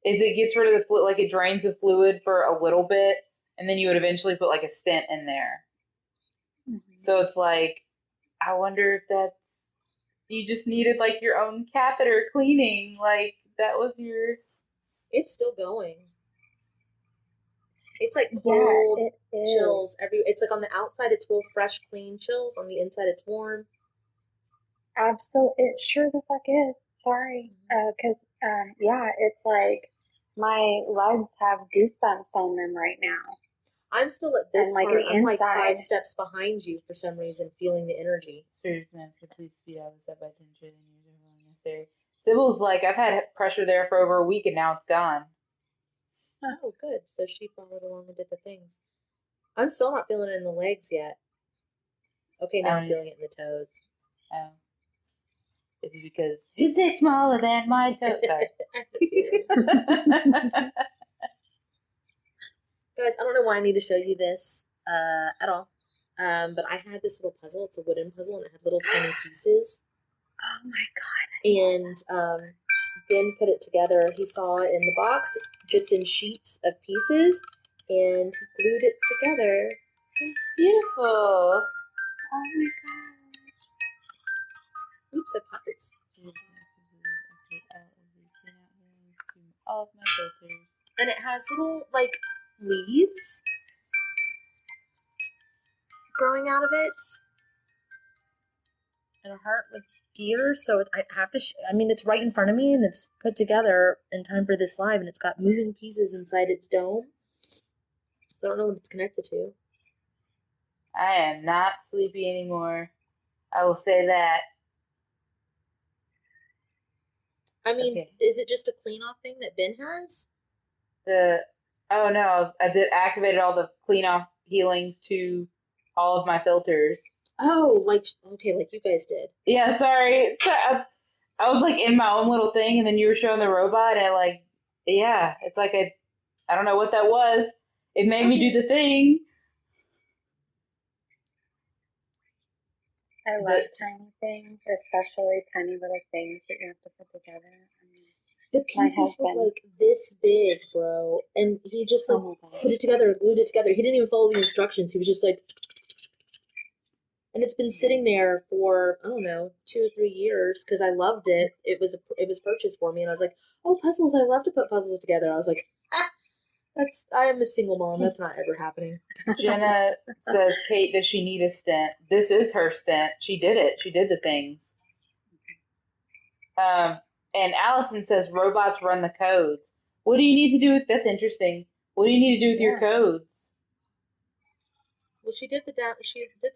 Is it gets rid of the fluid, like it drains the fluid for a little bit, and then you would eventually put like a stent in there. Mm-hmm. So it's like, I wonder if that's you just needed like your own catheter cleaning. Like that was your. It's still going. It's like cold Yeah, it chills is. it's like on the outside it's real fresh, clean chills. On the inside it's warm. Absolutely, it sure the fuck is. Sorry, because yeah, it's like my legs have goosebumps on them right now. I'm still at this And like part. the I'm like 5 inside. steps behind you for some reason, feeling the energy. Seriousness, please speed out the step by 10 trillion years are really necessary. Sybil's like, I've had pressure there for over a week and now it's gone. Oh, good. So she followed along and did the things. I'm still not feeling it in the legs yet. Okay, now I'm feeling it in the toes. Oh. It's because his dick's smaller than my toe. Sorry. Guys, I don't know why I need to show you this at all. But I had this little puzzle. It's a wooden puzzle and it had little tiny pieces. Oh my god. And Ben put it together. He saw it in the box, just in sheets of pieces, and he glued it together. It's beautiful. Oh my god. Oops, I popped it. All of my filters. And it has little, like, leaves growing out of it. And a heart with gears. So I have to, I mean, it's right in front of me and it's put together in time for this live. And it's got moving pieces inside its dome. So I don't know what it's connected to. I am not sleepy anymore. I will say that. I mean, Is it just a clean off thing that Ben has? Oh no, I did activated all the clean off healings to all of my filters. Oh, like you guys did. Yeah, sorry. I was like in my own little thing, and then you were showing the robot, and it's like I don't know what that was. It made me do the thing. I love tiny things, especially tiny little things that you have to put together. I mean, the pieces were like this big, bro, and he just like put it together, glued it together. He didn't even follow the instructions. He was just like, and it's been sitting there for I don't know 2 or 3 years because I loved it. It was purchased for me, and I was like, oh, puzzles! I love to put puzzles together. I was like, I am a single mom. That's not ever happening. Jenna says, Kate, does she need a stent? This is her stent. She did it. She did the things. And Allison says, robots run the codes. What do you need to do with, that's interesting. What do you need to do with your codes? Well, she did the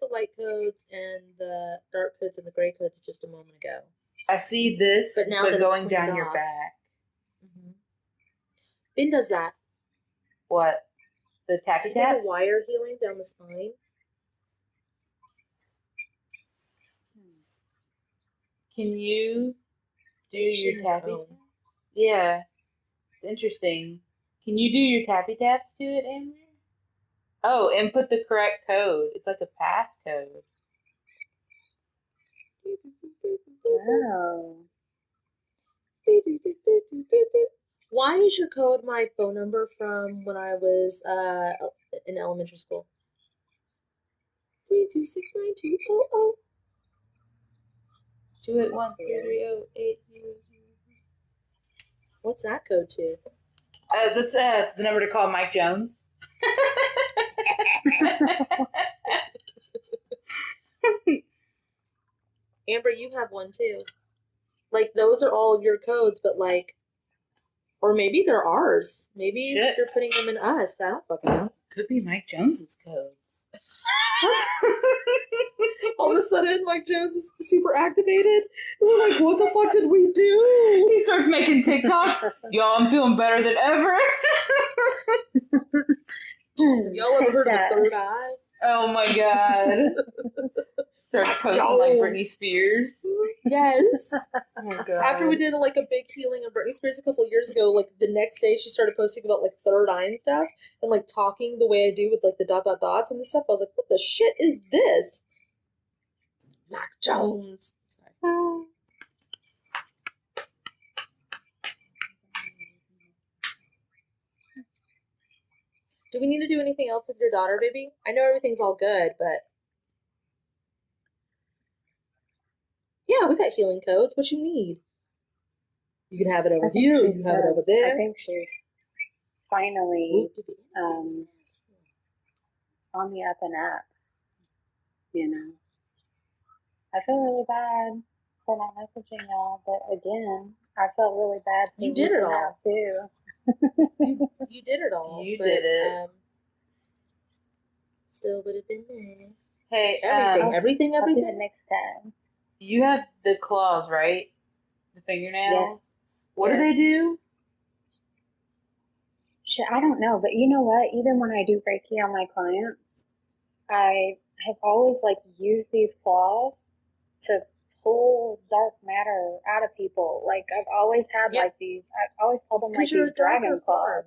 light codes and the dark codes and the gray codes just a moment ago. I see this, but now that going it's down your off. back. Mm-hmm. Ben does that. What? The tappy taps? He does a wire healing down the spine. Can you do your tappy taps? Yeah. It's interesting. Can you do your tappy taps to it, Amber? Oh, input the correct code. It's like a passcode. Oh. Why is your code my phone number from when I was in elementary school? 3269200. 281-330-8000. What's that code to? That's the number to call Mike Jones. Amber, you have one too. Like, those are all your codes, but like, or maybe they're ours. Maybe Shit. you're putting them in us. I don't fucking know. Could be Mike Jones's codes. All of a sudden, Mike Jones is super activated. We're like, what the fuck did we do? He starts making TikToks. Yo, I'm feeling better than ever. Have y'all ever heard of a third eye? Oh my god. Starts posting like Britney Spears. Yes. Oh my god. After we did like a big healing of Britney Spears a couple of years ago, like the next day she started posting about like third eye and stuff, and like talking the way I do with like the dot dot dots and stuff. I was like, what the shit is this? Mac Jones. Sorry. Do we need to do anything else with your daughter, baby? I know everything's all good, but yeah, we got healing codes. What you need? You can have it over here. You can have it over there. I think she's finally on the up and up. You know, I feel really bad for not messaging y'all, but again, I felt really bad for You did it all out too. you did it all. You did it. Still would have been nice. Hey, everything. I'll do it next time. You have the claws, right? The fingernails? Yes. What do they do? Shit, I don't know, but you know what? Even when I do Reiki on my clients, I have always like used these claws to pull dark matter out of people. Like I've always had like these. I've always called them like these dragon claws.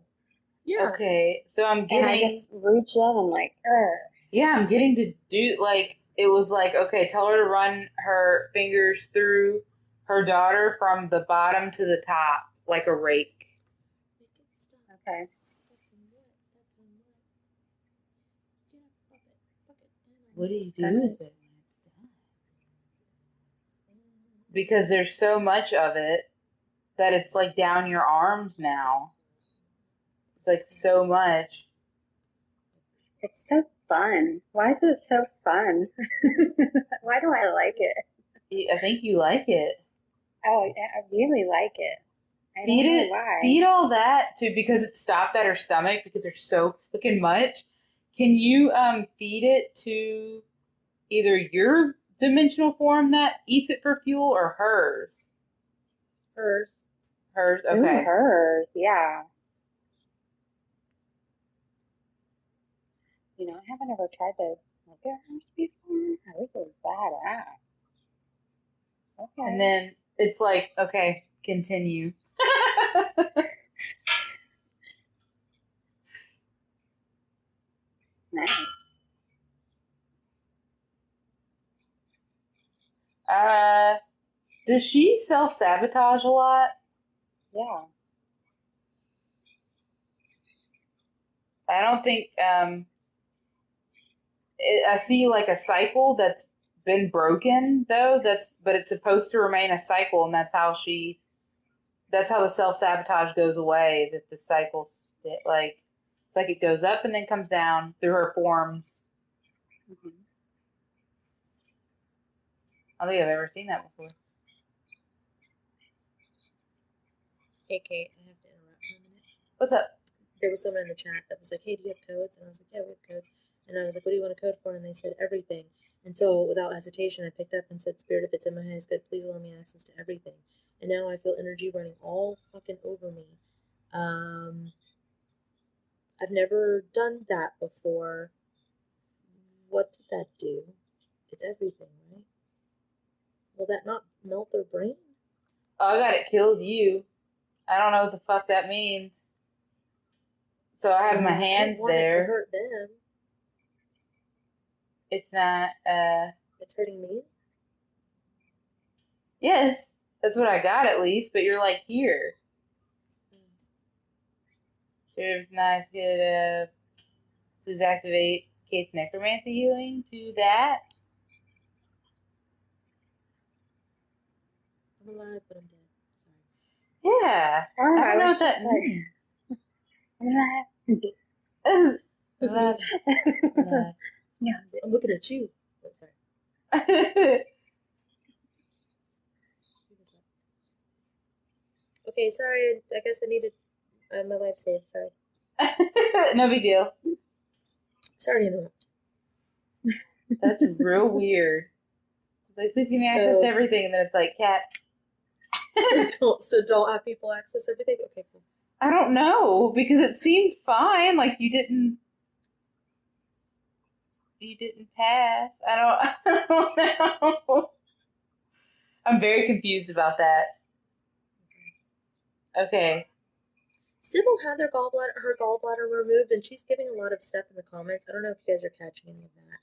Yeah. Okay, so I'm getting. And I just reach in and like, Yeah, I'm getting to do like it was like okay, tell her to run her fingers through her daughter from the bottom to the top like a rake. Okay. What do you do with it? Because there's so much of it that it's like down your arms now. It's like so much. It's so fun. Why is it so fun? Why do I like it? I think you like it. Oh, I really like it. I don't know why. Feed all that to because it stopped at her stomach because there's so freaking much. Can you feed it to either your dimensional form that eats it for fuel or hers? Hers. Okay. Ooh, hers, yeah. You know, I haven't ever tried to look at hers before. Hers is badass. Okay. And then it's like, okay, continue. Nice. Does she self-sabotage a lot? Yeah. I don't think, I see like a cycle that's been broken though, but it's supposed to remain a cycle and that's how the self-sabotage goes away is if the cycle, like, it's like it goes up and then comes down through her forms. Mm-hmm. I don't think I've ever seen that before. Hey, Kate, I have to interrupt for a minute. What's up? There was someone in the chat that was like, hey, do you have codes? And I was like, yeah, we have codes. And I was like, what do you want a code for? And they said everything. And so without hesitation, I picked up and said, Spirit, if it's in my hands, good, please allow me access to everything. And now I feel energy running all fucking over me. I've never done that before. What did that do? It's everything, right? Will that not melt their brain? Oh, I got it killed you. I don't know what the fuck that means. So I have my hands there. To hurt them. It's not, It's hurting me? Yes. That's what I got at least, but you're like here. Serves nice, good, please activate Kate's necromancy healing to that. I'm alive, but I'm dead. Sorry. Yeah. Oh, I don't know was what that just like, means. Alive. Alive. yeah. I'm looking at you. Oh, sorry. Okay, sorry. I guess I needed my life saved. Sorry. No big deal. Sorry to interrupt. That's real weird. It's like, please give me access to everything, and then it's like, cat. So don't have people access everything? Okay, cool. I don't know, because it seemed fine. Like you didn't pass. I don't know. I'm very confused about that. Okay. Sybil had her gallbladder removed, and she's giving a lot of stuff in the comments. I don't know if you guys are catching any of that.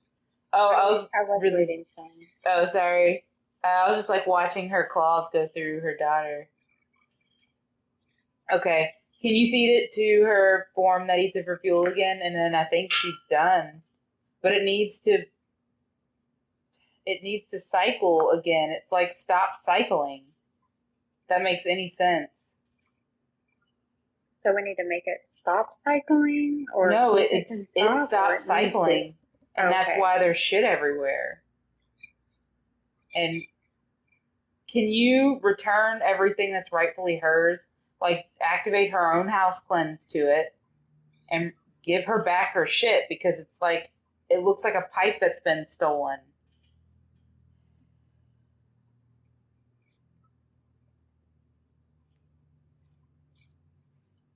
Oh, I was really reading some. Oh, sorry. I was just like watching her claws go through her daughter. Okay. Can you feed it to her form that eats it for fuel again? And then I think she's done. But it needs to cycle again. It's like stop cycling. If that makes any sense. So we need to make it stop cycling, or No, it stopped cycling. And that's why there's shit everywhere. And can you return everything that's rightfully hers? Like, activate her own house cleanse to it and give her back her shit, because it's like, it looks like a pipe that's been stolen.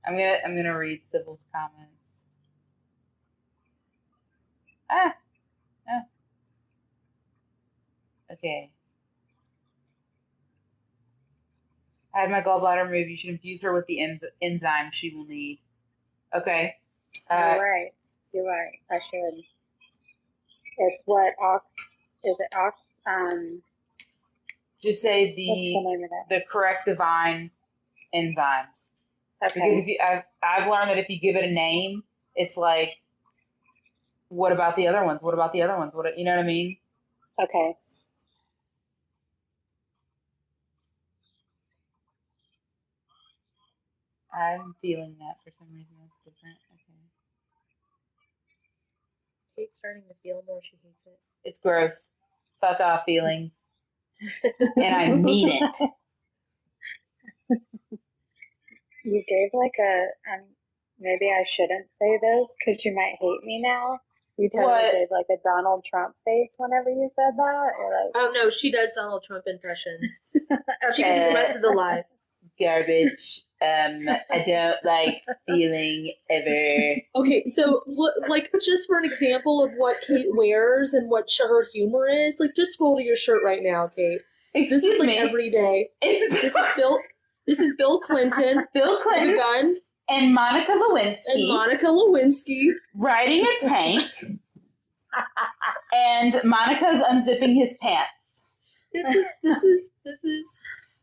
I'm gonna read Sybil's comments. No. Okay. I had my gallbladder removed. You should infuse her with the enzyme she will need. Okay. You're right. I should. It's what is it ox? Just say What's the name of that? the correct divine enzymes. Okay. Because I've learned that if you give it a name, it's like, what about the other ones? What about the other ones? You know what I mean? Okay. I'm feeling that for some reason. That's different. Okay. Kate's starting to feel more. She hates it. It's gross. Fuck off, feelings. And I mean it. You gave like maybe I shouldn't say this because you might hate me now. You totally gave like a Donald Trump face whenever you said that. Or like... Oh no, she does Donald Trump impressions. Okay. She can do the rest of the live. Garbage. I don't like feeling ever. Okay, so like just for an example of what Kate wears and what her humor is, like just scroll to your shirt right now, Kate. Excuse this is like me. Every day. This is Bill Clinton. Bill Clinton. The gun. And Monica Lewinsky. Riding a tank. And Monica's unzipping his pants. This is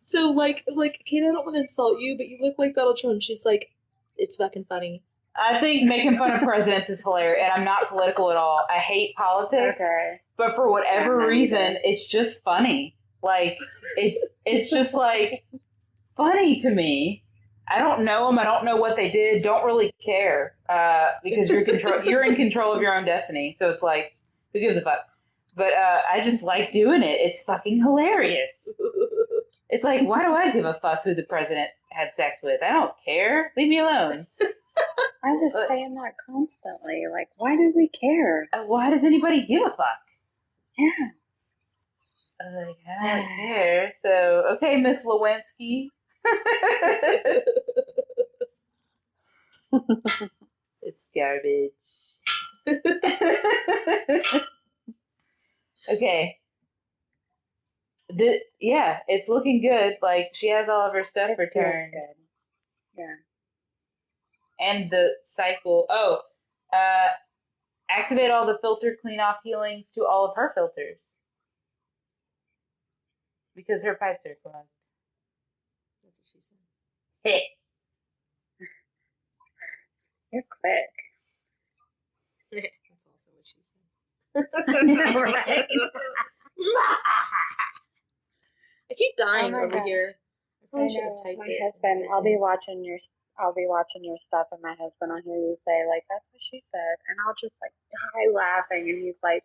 so like Kate, I don't want to insult you, but you look like Donald Trump. She's like, it's fucking funny. I think making fun of presidents is hilarious, and I'm not political at all. I hate politics, but for whatever reason, it's just funny. Like it's just like funny to me. I don't know them. I don't know what they did. Don't really care because you're in control of your own destiny. So it's like, who gives a fuck? But I just like doing it. It's fucking hilarious. It's like, why do I give a fuck who the president had sex with? I don't care. Leave me alone. I was saying that constantly. Like, why do we care? Why does anybody give a fuck? Yeah. Like, I don't care. So, okay, Miss Lewinsky. It's garbage. Okay. Yeah, it's looking good. Like, she has all of her stuff returned. Good. Yeah. And the cycle. Activate all the filter clean off healings to all of her filters. Because her pipes are clogged. You're quick. That's also what she said. I know, right? I keep dying Oh my over gosh. here. I I probably should have know. typed My it. husband. I'll be watching your stuff, and my husband will hear you say like, "That's what she said," and I'll just like die laughing, and he's like,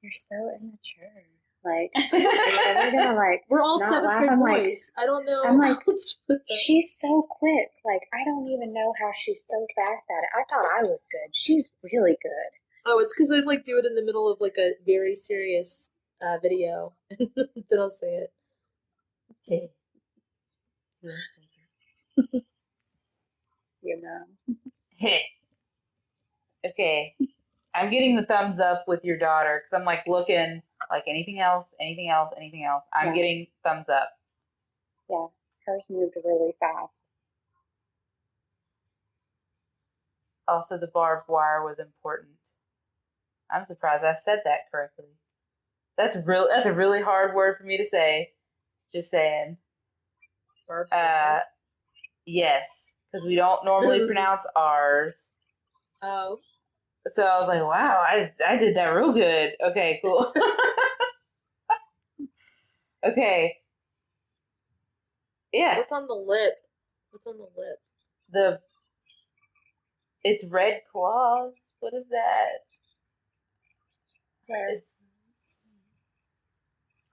"You're so immature." Like, are you ever gonna like? We're all not 7th laugh? grade I'm boys. like, I don't know. I'm like, how to do that. she's so quick. Like, I don't even know how she's so fast at it. I thought I was good. She's really good. Oh, it's because I like do it in the middle of like a very serious video. Then I'll say it. You know. Okay. I'm getting the thumbs up with your daughter because I'm like looking like anything else, anything else, anything else. I'm Yeah. getting thumbs up. Yeah, hers moved really fast. Also, the barbed wire was important. I'm surprised I said that correctly. That's a really hard word for me to say. Just saying. Yes, because we don't normally pronounce R's. Oh. So I was like, wow, I did that real good. Okay, cool. Okay. Yeah. What's on the lip? It's red claws. What is that? Where? It's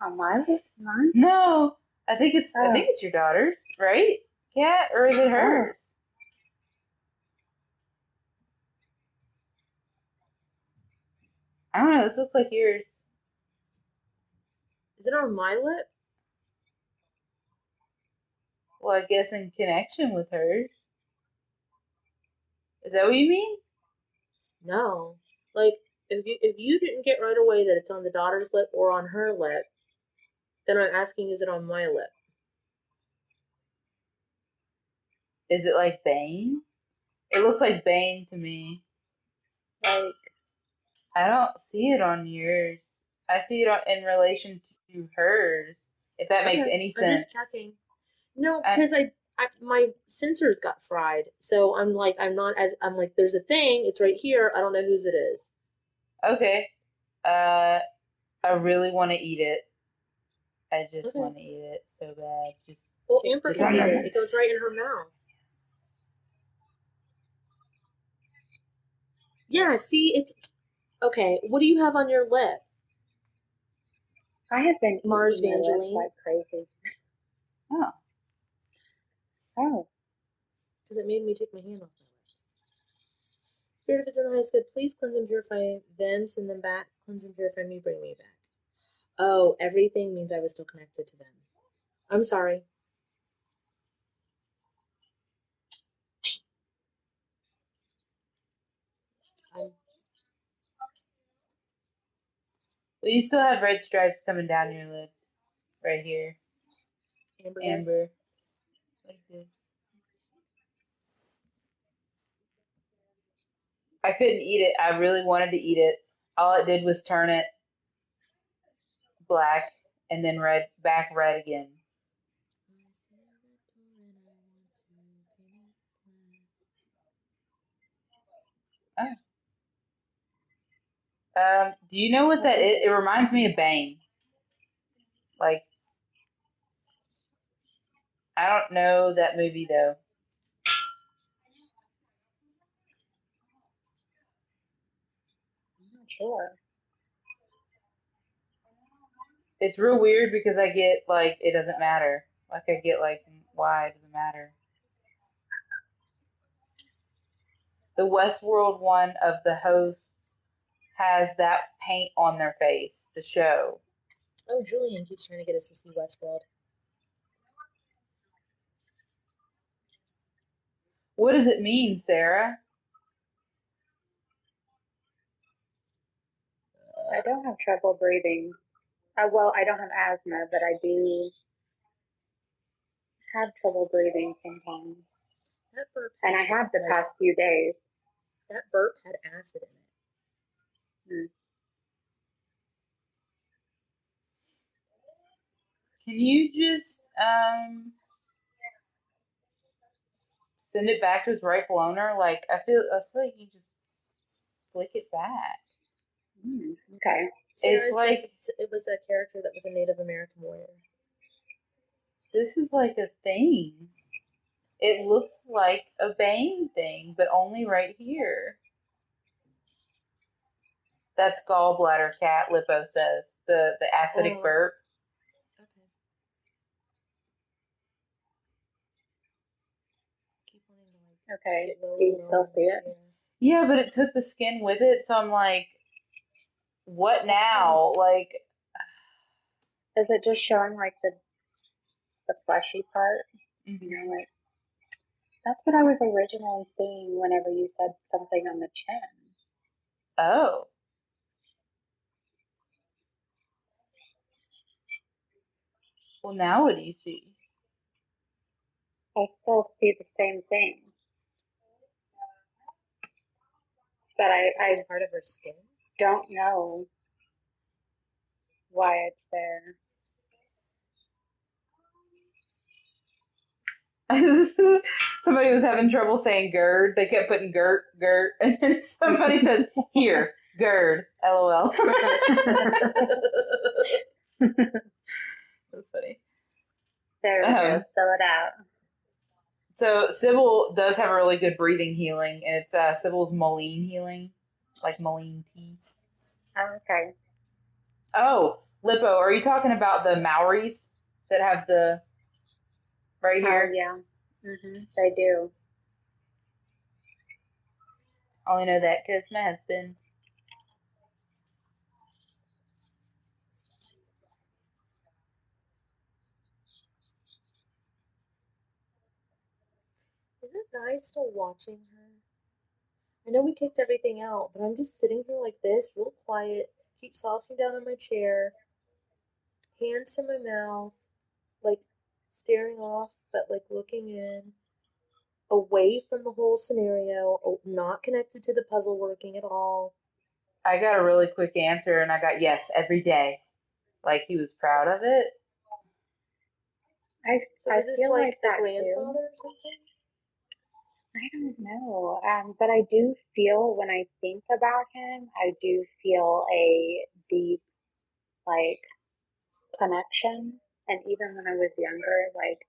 On mine? no. I think Oh. it's your daughter's, right? Cat, or is it hers? I don't know. This looks like yours. Is it on my lip? Well, I guess in connection with hers. Is that what you mean? No. Like if you didn't get right away that it's on the daughter's lip or on her lip, then I'm asking, is it on my lip? Is it like Bane? It looks like Bane to me. Like, I don't see it on yours. I see it in relation to hers. If that makes any sense. I'm just checking. No, because my sensors got fried, so I'm like there's a thing. It's right here. I don't know whose it is. Okay. I really want to eat it. I just want to eat it so bad. Amber can eat it. It goes right in her mouth. Yeah. See, it's okay. What do you have on your lip? I have been Mars eating my lips Vangeline. like crazy. Oh. Oh. Because it made me take my hand off my lip. Spirit, if it's in the highest good, please cleanse and purify them, send them back. Cleanse and purify me, bring me back. Oh, everything means I was still connected to them. I'm sorry. Well, you still have red stripes coming down your lips. Right here. Amber. Like this. I couldn't eat it. I really wanted to eat it. All it did was turn it black and then back red again. Do you know what that is? It reminds me of Bane. Like, I don't know that movie though. I'm not sure. It's real weird because I get like it doesn't matter. Like I get like why it doesn't matter. The Westworld one of the hosts has that paint on their face. The show. Oh, Julian keeps trying to get us to see Westworld. What does it mean, Sarah? I don't have trouble breathing. Well, I don't have asthma, but I do have trouble breathing sometimes. That burp. And I have the past few days. That burp had acid in it. Can you just send it back to its rightful owner. Like I feel like you just flick it back. Okay. Sarah It's says like it was a character that was a Native American warrior. this is like a thing. It looks like a Bane thing, but only right here. That's gallbladder cat, Lippo says. The acidic burp. Okay. Keep wanting to Okay. get lower Do you and still lower in see the it? chair. Yeah, but it took the skin with it, so I'm like, what now? Like, Is it just showing like the fleshy part? mhm. You know, like that's what I was originally seeing whenever you said something on the chin. Oh. Well, now what do you see? I still see the same thing, but I Part of her skin. don't know why it's there. Somebody was having trouble saying GERD. They kept putting GERD, GERD, and then somebody says, here, GERD, LOL. That's funny. There we go. Spell it out. So Sybil does have a really good breathing healing, and it's Sybil's Moline healing, like Moline tea. Oh, okay. Oh, Lippo, are you talking about the Maoris that have the right here? Oh, yeah. They do. I only know that because my husband. Is that guy still watching her? I know we kicked everything out, but I'm just sitting here like this, real quiet, keep slouching down in my chair, hands to my mouth, like staring off, but like looking in, away from the whole scenario, not connected to the puzzle working at all. I got a really quick answer, and I got yes every day. Like he was proud of it. I is this feel like that a grandfather too. or something? I don't know. But I do feel when I think about him, I do feel a deep, like, connection. And even when I was younger, like,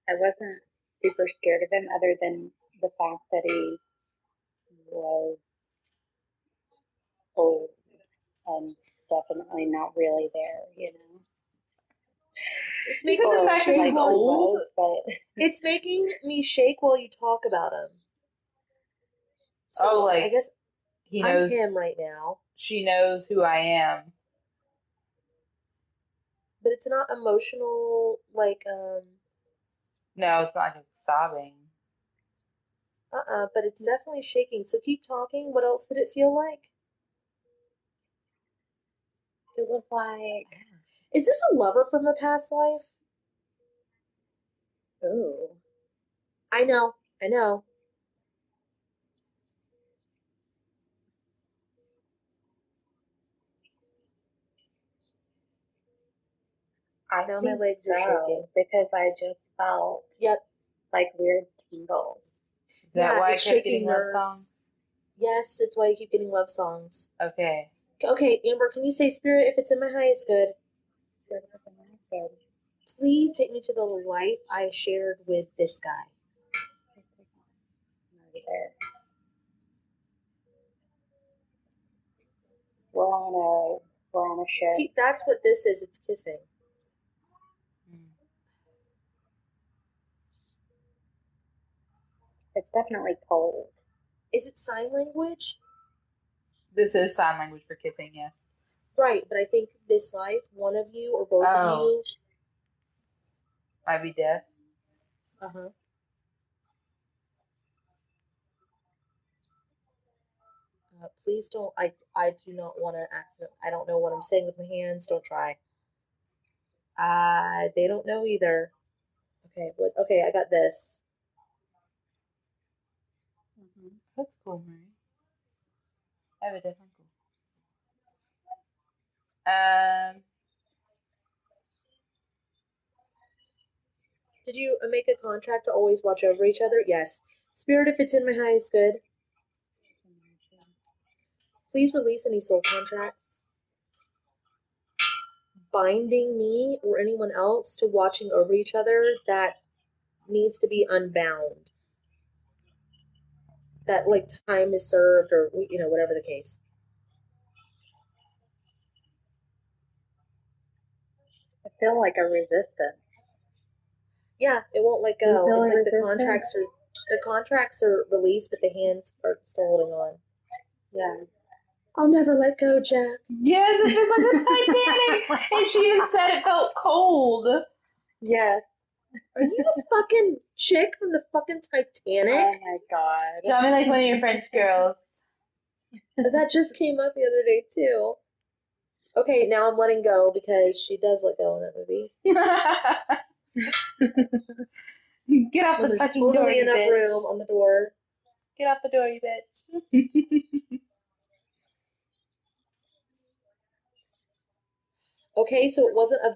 I wasn't super scared of him other than the fact that he was old and definitely not really there, you know? It's You said making the me fact that he shake was while old. but it's making me shake while you talk about him. So Oh, like I guess he I'm knows. him right now, She knows who I am. but it's not emotional. Like No, it's not like sobbing. but it's definitely shaking. So keep talking. What else did it feel like? it was like, Is this a lover from a past life? ooh. I know. I Now my think legs are shaking. because I just felt like weird tingles. Is that why I it's kept shaking getting love nerves. songs? Yes, it's why you keep getting love songs. Okay. Okay, Amber, can you say spirit if it's in my highest good? Please take me to the life I shared with this guy. There. We're on a ship. That's what this is. It's kissing. It's definitely cold. Is it sign language? This is sign language for kissing, yes. Right, but I think this life, one of you or both of you might be deaf. Please don't. I do not want to accident. I don't know what I'm saying with my hands. Don't try. They don't know either. Okay. What? Okay. I got this. That's cool, Marie. I have a deaf uncle. Did you make a contract to always watch over each other? Yes. Spirit, if it's in my highest good, please release any soul contracts binding me or anyone else to watching over each other that needs to be unbound. That like time is served or whatever the case. I feel like a resistance. Yeah, it won't let Do you go. feel It's a like resistance? the contracts are released, but the hands are still holding on. Yeah. I'll never let go, Jack. Yes, it feels like the Titanic. And she even said it felt cold. Yes. Are you the fucking chick from the fucking Titanic? Oh my god. Tell me like one of your French girls. That just came up the other day too. Okay, now I'm letting go because she does let go in that movie. Get off When the there's fucking totally door, you enough bitch. room on the door. Get off the door, you bitch. Okay, so it wasn't a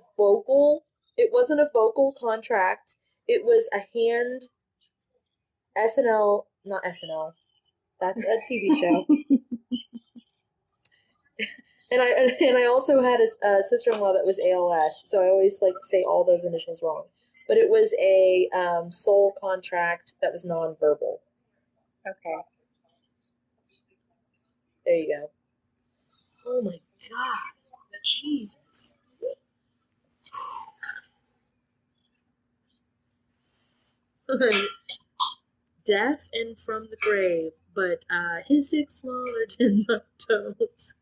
vocal contract. It was a hand SNL, not SNL. That's a TV show. And I also had a sister-in-law that was ALS, so I always like say all those initials wrong. But it was a soul contract that was non-verbal. Okay. There you go. Oh my god. Jesus. Deaf and from the grave, but his dick smaller than my toes.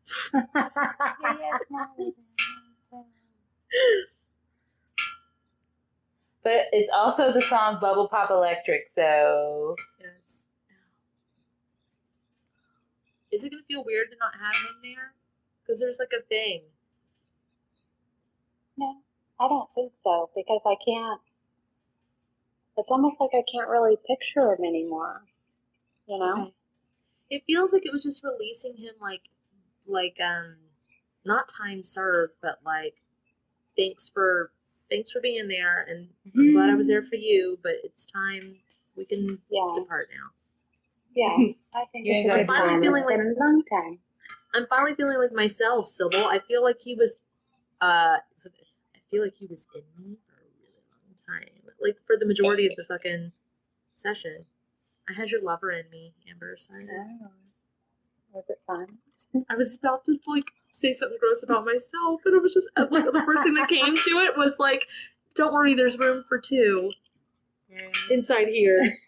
But it's also the song Bubble Pop Electric, so. Yes. Is it gonna feel weird to not have him there? Because there's like a thing. No, I don't think so because I can't. It's almost like I can't really picture him anymore. You know? Okay. It feels like it was just releasing him like not time served, but like thanks for being there, and I'm glad I was there for you, but it's time we can depart now. Yeah, I think You it's ain't a gonna good finally time. feeling It's been a long time. I'm finally feeling like myself, Sybil. I feel like he was in me for a really long time. Like for the majority of the fucking session. I had your lover in me, Amber. Sorry. Oh. Was it fun? I was about to like say something gross about myself, and it was just like the first thing that came to it was like, "Don't worry, there's room for two inside here."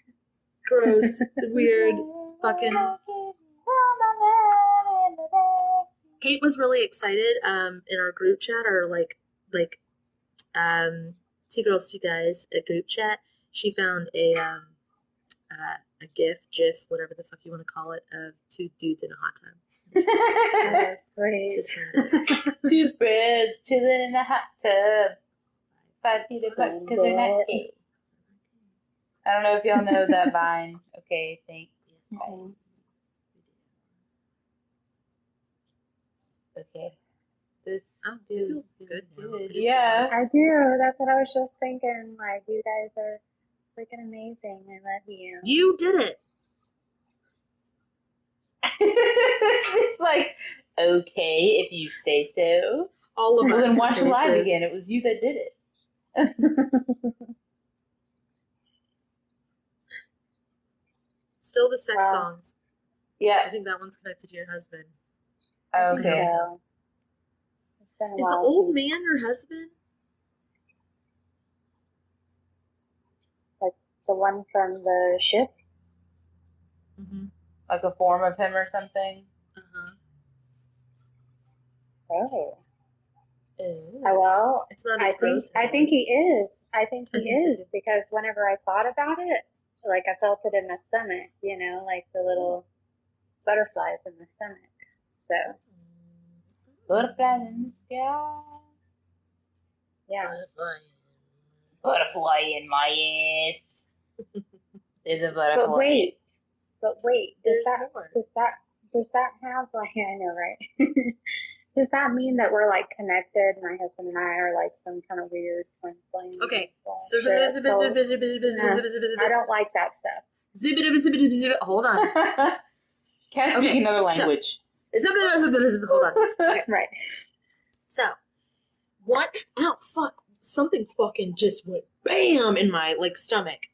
Gross, weird, fucking. Kate was really excited. In our group chat, or two girls, two guys, a group chat. She found a GIF, whatever the fuck you want to call it, of two dudes in a hot tub. Oh, sweet. Two birds chilling in a hot tub. 5 feet apart because they're not gay. I don't know if y'all know that vine. Okay, thanks. Bye. Okay. This feels good now. Yeah. I do. That's what I was just thinking. Like, you guys are freaking amazing. I love you. You did it. It's like, okay, if you say so. All of us. Well, then watch the live again. It was you that did it. Still the sex songs. Yeah. I think that one's connected to your husband. Okay. So. Is the old man your husband? Like the one from the ship? Mm-hmm. Like a form of him or something? Uh-huh. Oh. Ew. Well, it's not as gross. I think he is. I think he is so because whenever I thought about it, like I felt it in my stomach, you know, like the little butterflies in the stomach. So. Butterflies in the sky. Yeah. Butterfly in my ass. There's a butterfly. But wait. There's more. Does that have like I know, right? Does that mean that we're like connected? My husband and I are like some kind of weird twin flame. Okay. So I don't like that Hold on. Can't speak Okay, another so- language. Hold on. Okay. Right. So, what? Ow, fuck. Something fucking just went bam in my, like, stomach.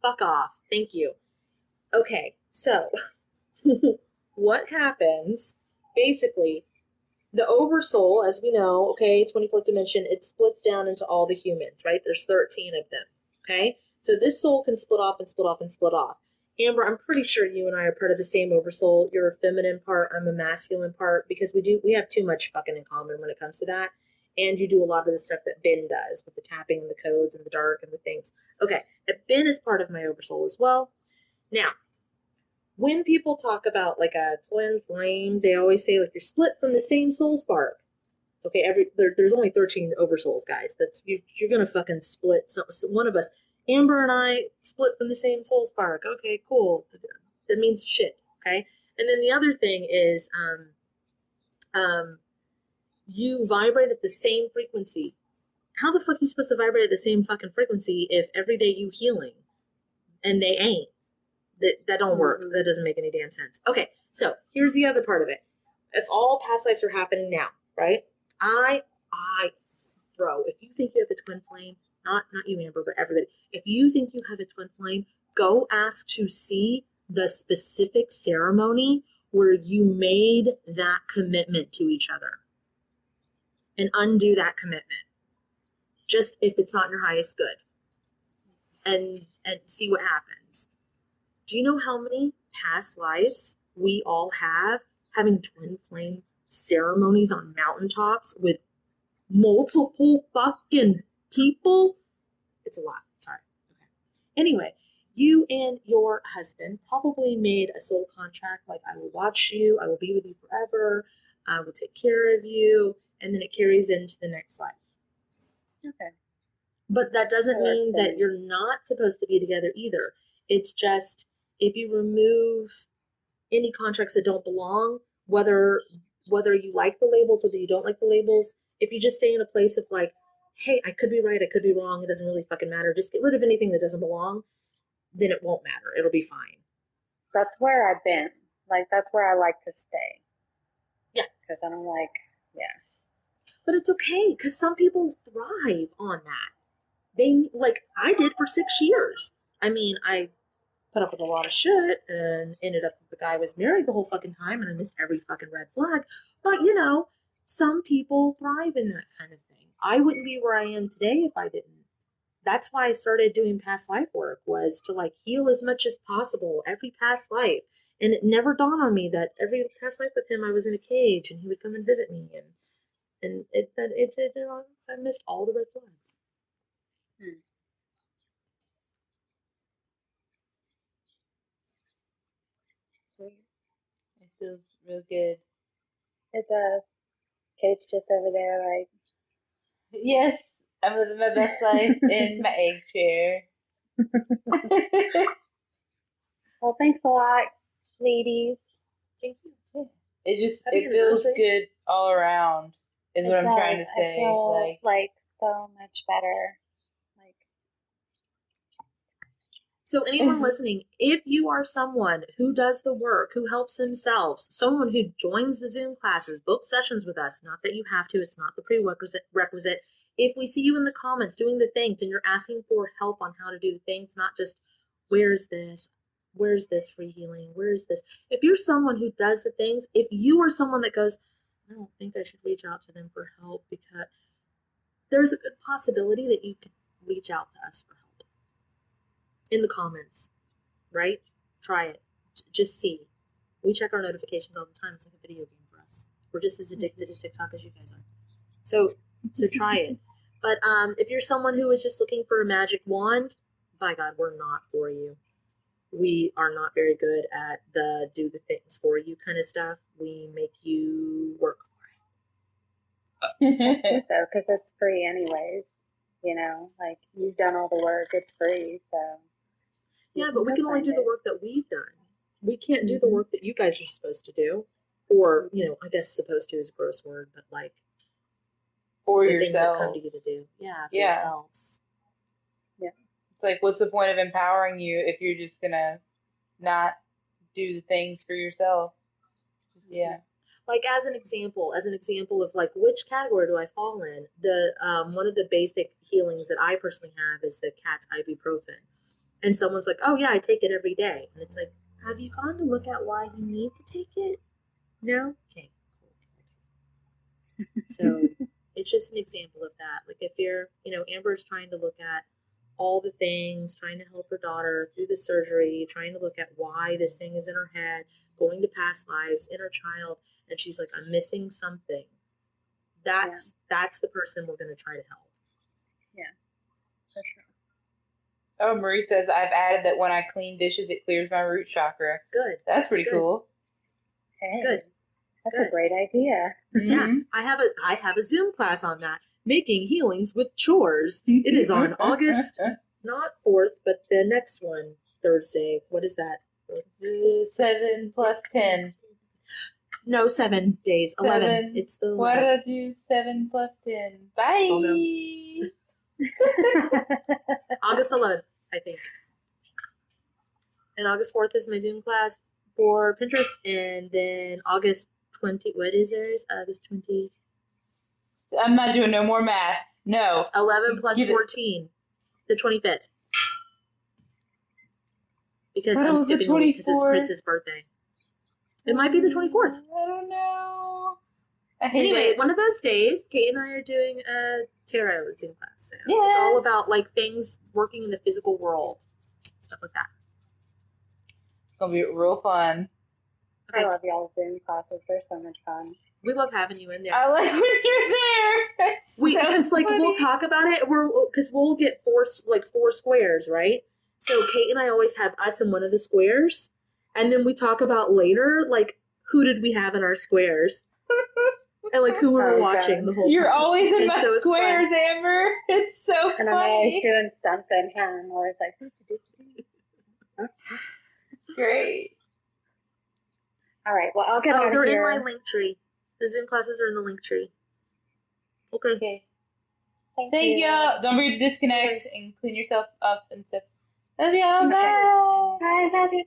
Fuck off. Thank you. Okay, so, what happens, basically, the oversoul, as we know, okay, 24th dimension, it splits down into all the humans, right? There's 13 of them, okay? So this soul can split off and split off and split off. Amber, I'm pretty sure you and I are part of the same oversoul. You're a feminine part, I'm a masculine part, because we have too much fucking in common when it comes to that. And you do a lot of the stuff that Ben does with the tapping and the codes and the dark and the things. Okay, Ben is part of my oversoul as well. Now, when people talk about like a twin flame, they always say like you're split from the same soul spark. Okay, there's only 13 oversouls, guys. That's you're gonna fucking split. So one of us, Amber and I, split from the same soul spark. Okay, cool. That means shit. Okay, and then the other thing is, you vibrate at the same frequency. How the fuck are you supposed to vibrate at the same fucking frequency if every day you healing, and they ain't? That don't work. That doesn't make any damn sense. Okay, so here's the other part of it. If all past lives are happening now, right? Bro, if you think you have a twin flame, not you, Amber, but everybody, if you think you have a twin flame, go ask to see the specific ceremony where you made that commitment to each other, and undo that commitment. Just if it's not in your highest good, and see what happens. Do you know how many past lives we all have having twin flame ceremonies on mountaintops with multiple fucking people? It's a lot. Sorry. Okay. Anyway, you and your husband probably made a soul contract like, I will watch you, I will be with you forever, I will take care of you, and then it carries into the next life. Okay. But that doesn't mean that funny. you're not supposed to be together either. It's just, if you remove any contracts that don't belong, whether you like the labels, whether you don't like the labels, if you just stay in a place of like, hey, I could be right, I could be wrong, it doesn't really fucking matter, just get rid of anything that doesn't belong, then it won't matter. It'll be fine. That's where I've been. Like, that's where I like to stay. Yeah. Because I don't like, But it's okay, because some people thrive on that. They, like, I did for 6 years. I mean, I put up with a lot of shit and ended up the guy was married the whole fucking time and I missed every fucking red flag. But you know, some people thrive in that kind of thing. I wouldn't be where I am today if I didn't. That's why I started doing past life work, was to like heal as much as possible every past life. And it never dawned on me that every past life with him I was in a cage and he would come and visit me, and I missed all the red flags. sweet. It feels real good. It does. Kate's just over there, like, Yes, I'm living my best life in my egg chair. well, thanks a lot, ladies. Thank you. It feels good all around, is what I'm trying to say. I feel like so much better. So anyone listening, if you are someone who does the work, who helps themselves, someone who joins the Zoom classes, book sessions with us, not that you have to, it's not the prerequisite. If we see you in the comments doing the things and you're asking for help on how to do the things, not just, where's this free healing, where's this? If you're someone who does the things, if you are someone that goes, I don't think I should reach out to them for help, because there's a good possibility that you could reach out to us for help. In the comments, right? Try it. Just see. We check our notifications all the time. It's like a video game for us. We're just as addicted to TikTok as you guys are. So try it. But if you're someone who is just looking for a magic wand, by God, we're not for you. We are not very good at the do the things for you kind of stuff. We make you work for That's good though, because it's free anyways. You know, like, you've done all the work, it's free, so. Yeah, but we can only do the work that we've done. We can't do the work that you guys are supposed to do. Or, you know, I guess supposed to is a gross word, but like, for the yourself. things that come to you to do. Yeah, yourselves. Yeah. It's like, what's the point of empowering you if you're just gonna not do the things for yourself. Yeah. Like as an example of like which category do I fall in? The one of the basic healings that I personally have is the cat's ibuprofen. And someone's like, "Oh yeah, I take it every day." And it's like, "Have you gone to look at why you need to take it?" No? Okay. So it's just an example of that. Like if you're, Amber's trying to look at all the things, trying to help her daughter through the surgery, trying to look at why this thing is in her head, going to past lives, inner child, and she's like, I'm missing something. That's the person we're gonna try to help. Yeah, for sure. Oh, Marie says I've added that when I clean dishes, it clears my root chakra. Good. That's pretty cool. Hey, Good. That's Good. a great idea. Mm-hmm. Yeah, I have a Zoom class on that, making healings with chores. It is on August, not 4th, but the next one, Thursday. What is that? 7 plus 10. No, 7 days. 11. 7. It's the 11th. What did I do? 7 plus 10. Bye. Oh, no. August 11th, I think. And August 4th is my Zoom class for Pinterest, and then August 20. What is theirs? August 20. I'm not doing no more math. No. 11 plus 14. The 25th. Because I'm skipping a week because it's Chris's birthday. It might be the 24th. I don't know. I hate Anyway, it. one of those days, Kate and I are doing a tarot Zoom class. So Yeah. It's all about like things working in the physical world, stuff like that. It's gonna be real fun. Okay. I love y'all's Zoom classes. They're so much fun. We love having you in there. I like when you're there. Because like we'll talk about it. Because we'll get four squares, right? So Kate and I always have us in one of the squares, and then we talk about later like who did we have in our squares, and like who we were watching the whole You're time. always in And my so it's squares, fun. Amber. It's so And I'm always funny. doing something, and I'm always like, It's great. all right, well, I'll get out of they're here. in my link tree. The Zoom classes are in the link tree. Okay. Thank y'all. Don't forget to disconnect and clean yourself up and stuff. Love y'all. Bye. Bye, love you.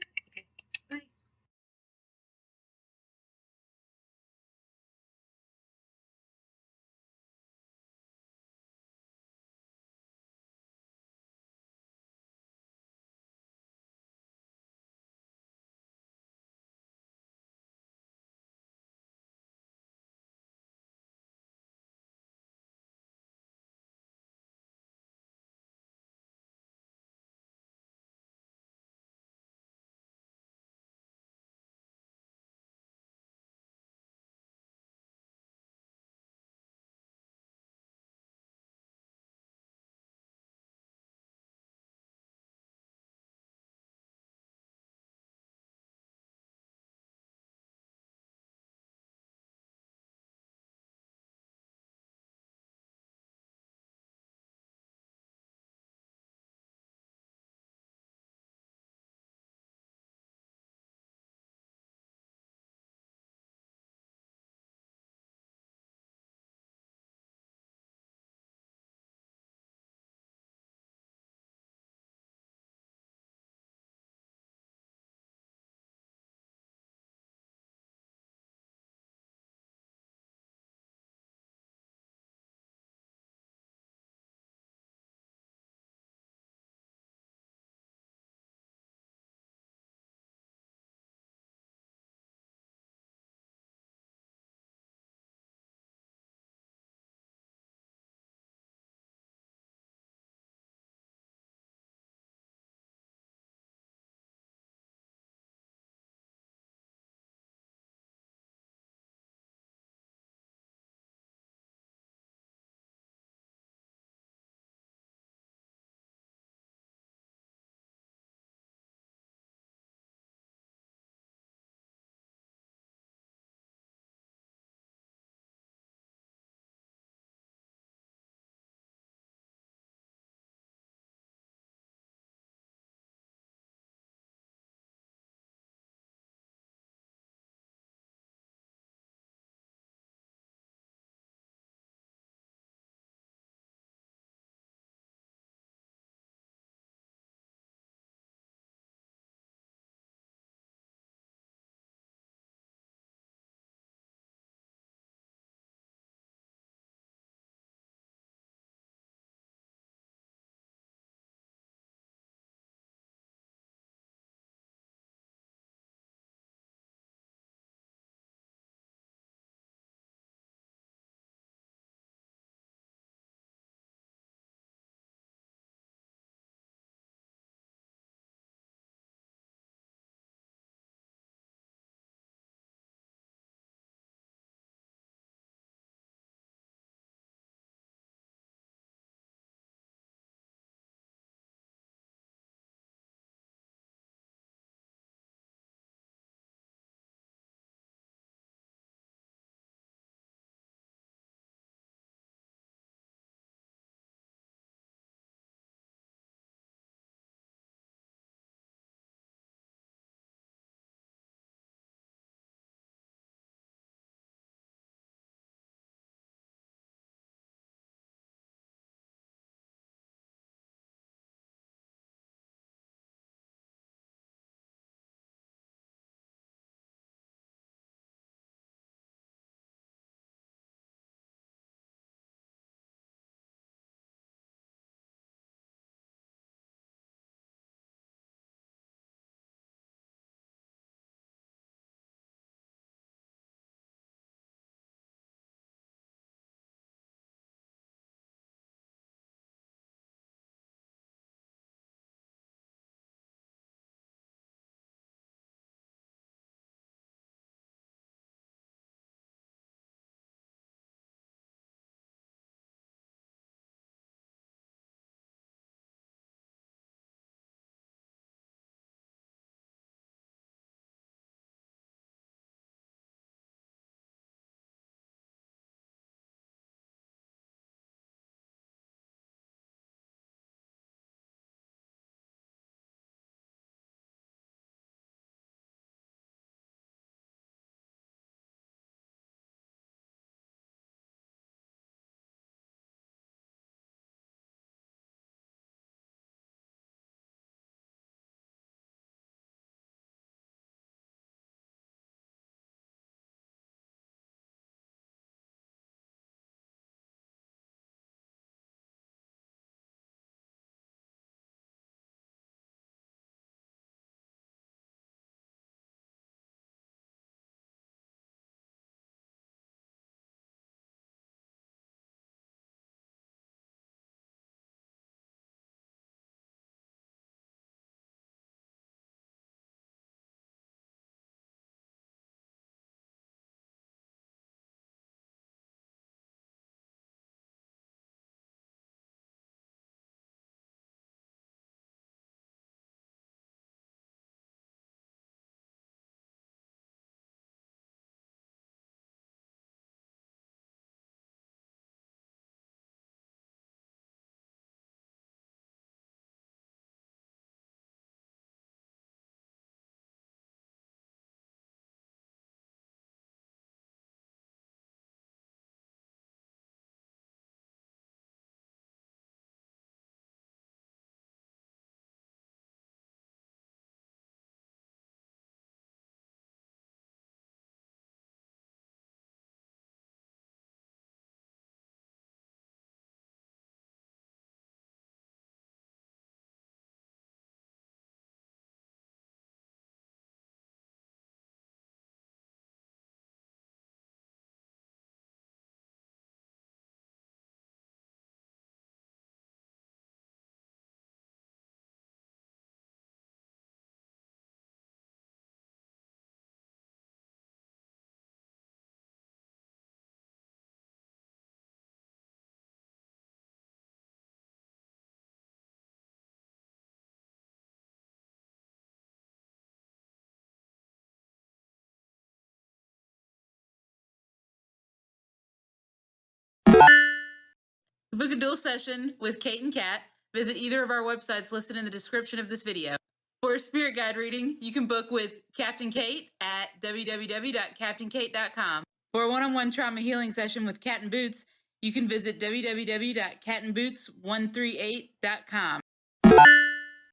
book a dual session with Kate and Kat, visit either of our websites listed in the description of this video. For a spirit guide reading, you can book with Captain Kate at www.captainkate.com. For a one-on-one trauma healing session with Cat and Boots, you can visit www.catandboots138.com.